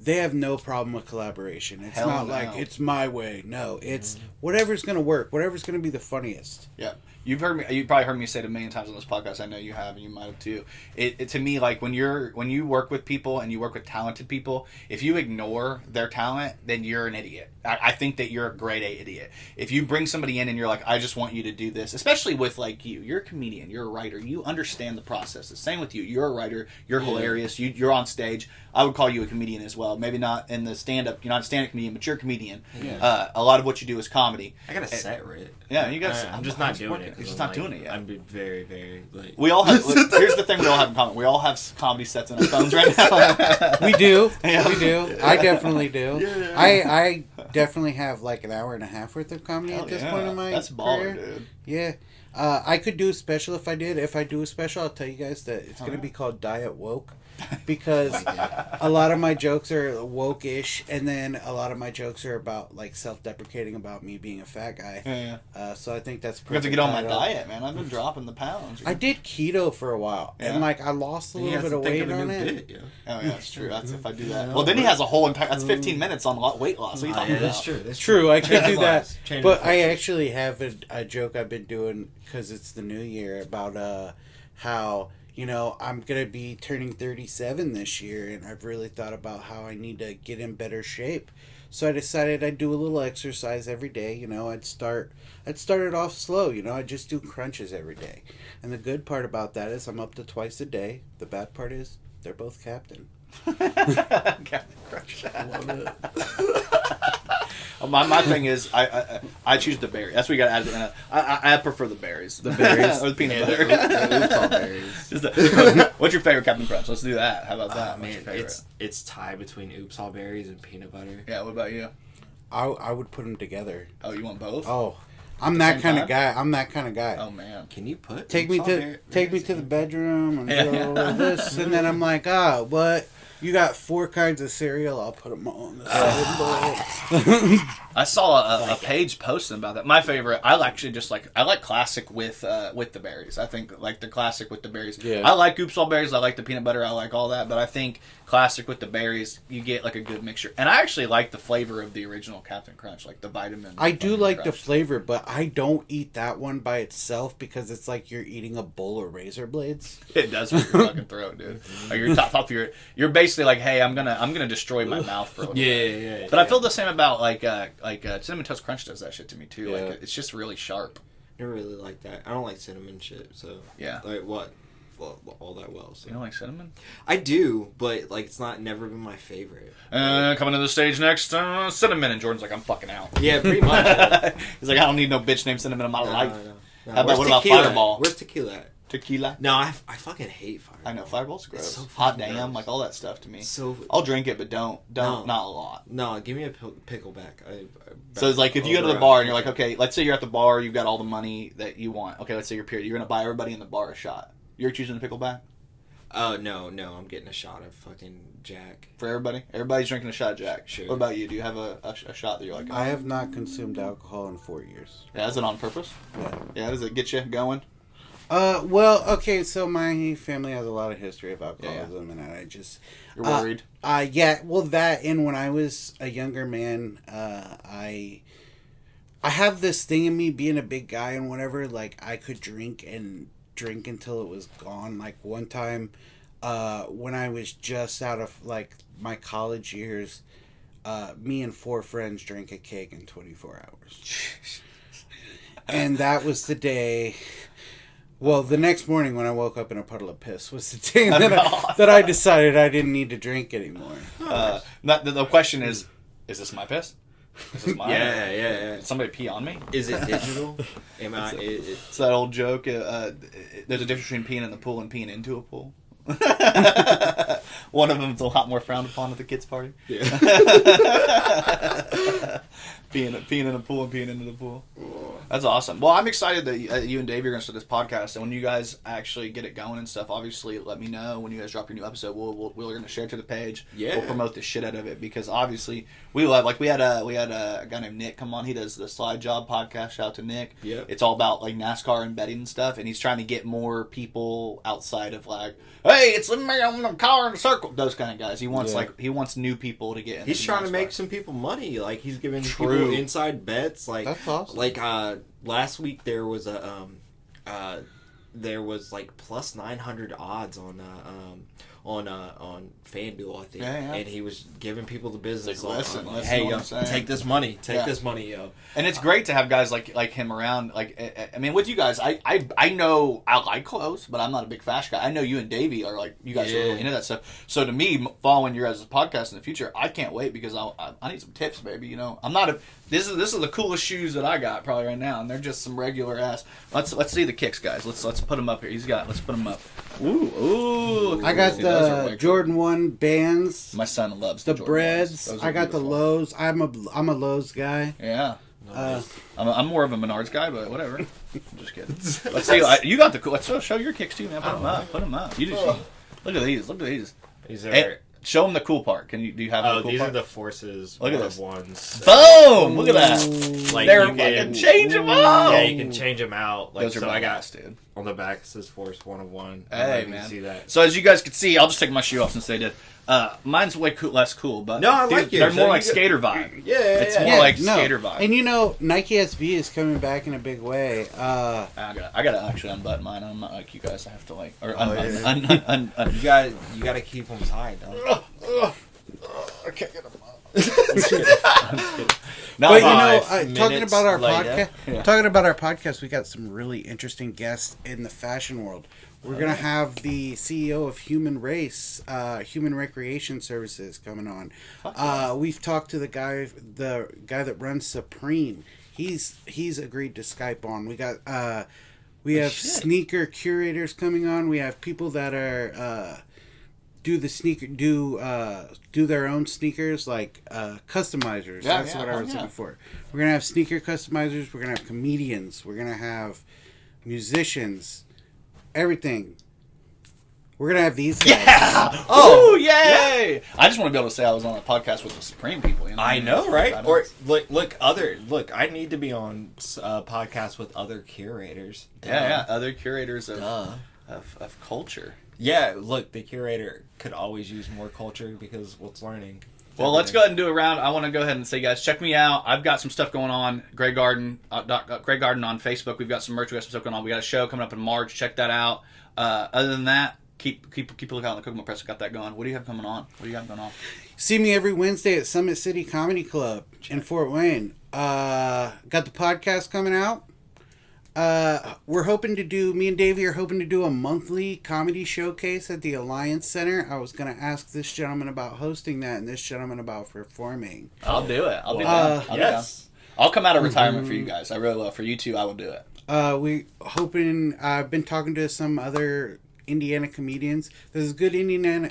they have no problem with collaboration. It's not like it's my way. No, it's whatever's gonna work. Whatever's gonna be the funniest. Yeah. You've probably heard me say it a million times on this podcast. I know you have, and you might have too. It to me, like when you work with people and you work with talented people, if you ignore their talent, then you're an idiot. I think that you're a grade A idiot. If you bring somebody in and you're like, I just want you to do this, especially with like you're a comedian, you're a writer, you understand the process. The same with you. You're a writer. You're hilarious. You're on stage. I would call you a comedian as well. Maybe not in the stand-up. You're not a stand-up comedian, but you're a comedian. Yeah. A lot of what you do is comedy. I got a set writ. Yeah, you got. I'm just not doing it. You're just not doing it yet. I'm very, very like. We all have. Here's the thing: we all have in common. We all have comedy sets on our phones right now. We do. We do. I definitely do. Yeah. I definitely have like an hour and a half worth of comedy at this point in my That's baller, career. Dude. Yeah. I could do a special if I did. If I do a special, I'll tell you guys that it's going to be called Diet Woke. Because a lot of my jokes are woke-ish, and then a lot of my jokes are about like self-deprecating about me being a fat guy. Yeah. So I think that's perfect. You have to get on my diet, man. I've been dropping the pounds. I did keto for a while, and like I lost a little bit of weight on it. Oh yeah, that's true. That's if I do that. Well, then he has a whole entire. That's 15 minutes on weight loss. What are you talking about? That's true. I could do that, but I actually have a joke I've been doing because it's the new year about how. You know, I'm going to be turning 37 this year, and I've really thought about how I need to get in better shape. So I decided I'd do a little exercise every day. You know, I'd start it off slow. You know, I'd just do crunches every day. And the good part about that is I'm up to twice a day. The bad part is they're both captain. Captain Crunch. My thing is, I choose the berry. That's what you got to add. I prefer the berries. The berries or the peanut butter. The Oops All Berries. What's your favorite Captain Crunch? Let's do that. How about that? Man, it's tied between Oops All Berries and peanut butter. Yeah. What about you? I would put them together. Oh, you want both? Oh, I'm that kind of guy. I'm that kind of guy. Oh man. Can you put Take me to the bedroom and do all of this, and then I'm like, what? You got 4 kinds of cereal. I'll put them all in the same bowl. I saw a page posting about that. My favorite, I like classic with the berries. I think like the classic with the berries. Yeah. I like Oops All Berries. I like the peanut butter. I like all that. But I think classic with the berries, you get like a good mixture. And I actually like the flavor of the original Captain Crunch, like the vitamin. I do like the flavor, but I don't eat that one by itself because it's like you're eating a bowl of razor blades. It does hurt your fucking throat, dude. Like you're top of your. You're basically like, hey, I'm gonna destroy my mouth for a little bit. Yeah. But I feel the same about like Cinnamon Toast Crunch does that shit to me too. Yeah. Like it's just really sharp. I don't really like that. I don't like cinnamon shit. So Yeah. like what? Well, all that well. So. You don't like cinnamon? I do, but like it's never been my favorite. Coming to the stage next, Cinnamon, and Jordan's like, I'm fucking out. Yeah, pretty much. He's like, I don't need no bitch named Cinnamon in my life. No. How about what about tequila? Fireball? Where's tequila at? Tequila? No, I fucking hate Fireball. I know, Fireball's gross. so Hot fucking damn, gross. like all that stuff to me. So I'll drink it, but don't, No. not a lot. no, give me a pickleback. So it's like if you go to the bar and you're like, okay, let's say you're at the bar, you've got all the money that you want. Okay, let's say you're period. You're gonna buy everybody in the bar a shot. You're choosing the pickleback Oh no, I'm getting a shot of fucking Jack. for everybody. Everybody's drinking a shot of Jack. Sure. What about you? Do you have a shot that you're like? I have not consumed alcohol in 4 years. Yeah, is it on purpose? Yeah, does it get you going? Well, okay, so my family has a lot of history of alcoholism, and I just... You're worried? Yeah, well, that, and when I was a younger man, I have this thing in me, being a big guy and whatever, like, I could drink until it was gone. Like, one time, when I was just out of, like, my college years, me and 4 friends drank a keg in 24 hours. And that was the day... Well, the next morning when I woke up in a puddle of piss was the day that I decided I didn't need to drink anymore. The question is this my piss? Is this mine? Yeah. Did somebody pee on me? Is it digital? Am I? It's that old joke. There's a difference between peeing in the pool and peeing into a pool. One of them is a lot more frowned upon at the kids' party. Yeah. peeing in a pool and peeing into the pool. That's awesome. Well, I'm excited that you and Dave are going to start this podcast, and when you guys actually get it going and stuff, obviously let me know when you guys drop your new episode. We're going to share it to the page. Yeah. We'll promote the shit out of it because obviously we love. Like we had a guy named Nick come on. He does the Slide Job podcast. Shout out to Nick. Yeah. It's all about like NASCAR and betting and stuff, and he's trying to get more people outside of like, hey, it's me on the car in a circle. Those kind of guys. He wants he wants new people to get into He's trying to NASCAR. make some people money. Like he's giving True. people inside bets. Like That's awesome. Like last week there was like plus 900 odds on FanDuel, I think. Yeah. And he was giving people the business. Like, listen, hey, what yo, I'm saying. take this money. Take Yeah. this money, yo. And it's great to have guys like him around. Like, I mean, with you guys, I know I like clothes, but I'm not a big fashion guy. I know you and Davey are like, you guys are really into that stuff. So to me, following your guys' podcast in the future, I can't wait because I need some tips, baby. You know, I'm not a. This is the coolest shoes that I got probably right now, and they're just some regular ass. Let's see the kicks, guys. Let's put them up here. Let's put them up. Ooh. I got the Jordan 1 bands, My son loves the Jordan breads. ones. Those are I got the beautiful. Lows. I'm a Lows guy. Yeah. Nice. I'm more of a Menards guy, but whatever. I'm just kidding. Let's see. You got the cool. Let's show your kicks too, man. Put them up. Put them up. You just look at these. Look at these. These are. Hey, show them the cool part. Do you have the cool these part? are the Forces. Look at one this. of ones. Boom! Look at that. Like They're you can fucking change them out. Yeah, you can change them out. Like Those are so, I got badass, dude. on the back it says Force 1 of 1. Hey, You man. see that? So as you guys can see, I'll just take my shoe off since they did. Mine's way less cool, but No, I like they're yours. more So like you skater vibe. Yeah, It's more like no. skater vibe. And you know, Nike SB is coming back in a big way. I gotta actually unbutton mine. I'm not like you guys. I have to like You gotta keep them tied. Though. I can't get them up. But you know, 5 talking minutes about our later. podcast, we got some really interesting guests in the fashion world. We're gonna have the CEO of Human Race, Human Recreation Services coming on. We've talked to the guy that runs Supreme. He's agreed to Skype on. We have sneaker curators coming on. We have people that are do their own sneakers, like customizers. That's what I was looking for. We're gonna have sneaker customizers. We're gonna have comedians. We're gonna have musicians. Everything. We're gonna have these guys. Yeah! Oh, yay! I just want to be able to say I was on a podcast with the Supreme people. You know? I know, right? Or look, I need to be on a podcast with other curators. Other curators of culture. Yeah, look, the curator could always use more culture because what's learning. Well, let's go ahead and do a round. I want to go ahead and say, guys, check me out. I've got some stuff going on. Grey Garden on Facebook. We've got some merch. We got some stuff going on. We got a show coming up in March. Check that out. Other than that, keep a lookout on the Kokomo Press. Got that going. What do you have coming on? What do you have going on? See me every Wednesday at Summit City Comedy Club in Fort Wayne. Got the podcast coming out. We're hoping to do, me and Davey are hoping to do a monthly comedy showcase at the Alliance Center. I was going to ask this gentleman about hosting that and this gentleman about performing. I'll do it. I'll be down. I'll come out of retirement for you guys. I really will. For you two, I will do it. I've been talking to some other Indiana comedians. There's a good Indiana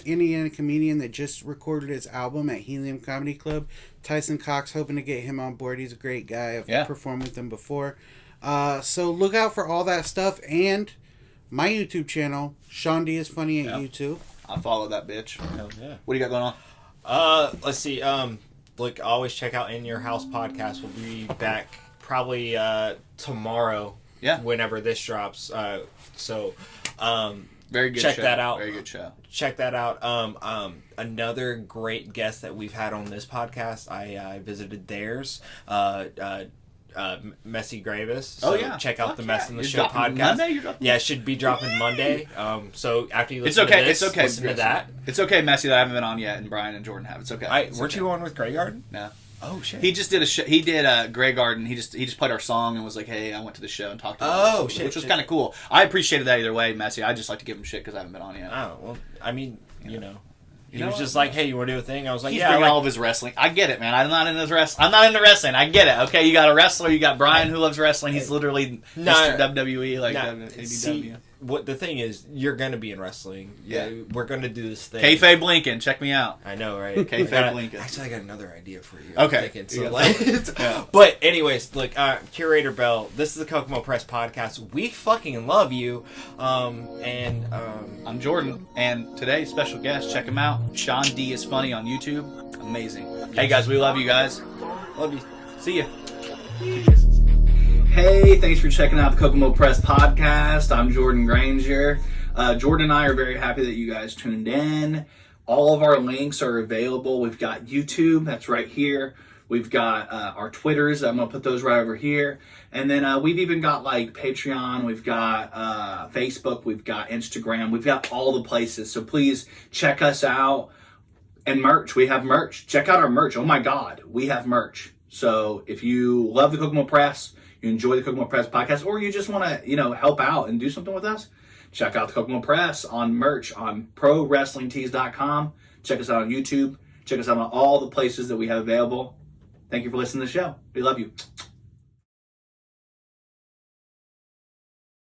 comedian that just recorded his album at Helium Comedy Club. Tyson Cox, hoping to get him on board. He's a great guy. I've performed with him before. So look out for all that stuff and my YouTube channel, Sean D is Funny at YouTube. I'll follow that bitch. Hell yeah. What do you got going on? Let's see. Look, always check out In Your House podcast. We'll be back probably tomorrow. Yeah. Whenever this drops. Very good. Check show. that out. Very good show. Check that out. Another great guest that we've had on this podcast. I visited theirs. Messy Gravis. So check out the Mess in the Show podcast. Monday? Yeah, it should be dropping Monday. So after you listen to this, listen to that. It's okay, Messy, that I haven't been on yet, and Brian and Jordan have. It's okay. Weren't you on with Grey Garden? No. Oh shit. He just did a show. He did Grey Garden. He just played our song and was like, "Hey, I went to the show and talked to him." Oh shit, which was kind of cool. I appreciated that either way, Messy. I just like to give him shit because I haven't been on yet. Oh well, I mean, you know. He was just like, "Hey, you want to do a thing?" I was like, He's "Yeah." bringing all of his wrestling. I get it, man. I'm not into wrestling. I get it. Okay, you got a wrestler. You got Brian who loves wrestling. He's literally Mr. WWE, like AEW. See, what the thing is, you're gonna be in wrestling. Yeah, we're gonna do this thing. Kayfabe Lincoln, check me out. I know, right? Kayfabe Lincoln. Actually, I got another idea for you. Okay. But anyways, look, Curator Bell. This is the Kokomo Press podcast. We fucking love you. I'm Jordan, and today's special guest, check him out. Sean D is Funny on YouTube. Amazing. Hey guys, we love you guys. Love you. See ya. Hey, thanks for checking out the Kokomo Press podcast. I'm Jordan Grainger. Jordan and I are very happy that you guys tuned in. All of our links are available. We've got YouTube, that's right here. We've got our Twitters. I'm going to put those right over here. And then we've even got like Patreon. We've got Facebook. We've got Instagram. We've got all the places. So please check us out. And merch. We have merch. Check out our merch. Oh my God. We have merch. So if you love the Kokomo Press, you enjoy the Kokomo Press podcast, or you just want to, help out and do something with us, check out the Kokomo Press on merch on ProWrestlingTees.com. Check us out on YouTube. Check us out on all the places that we have available. Thank you for listening to the show. We love you.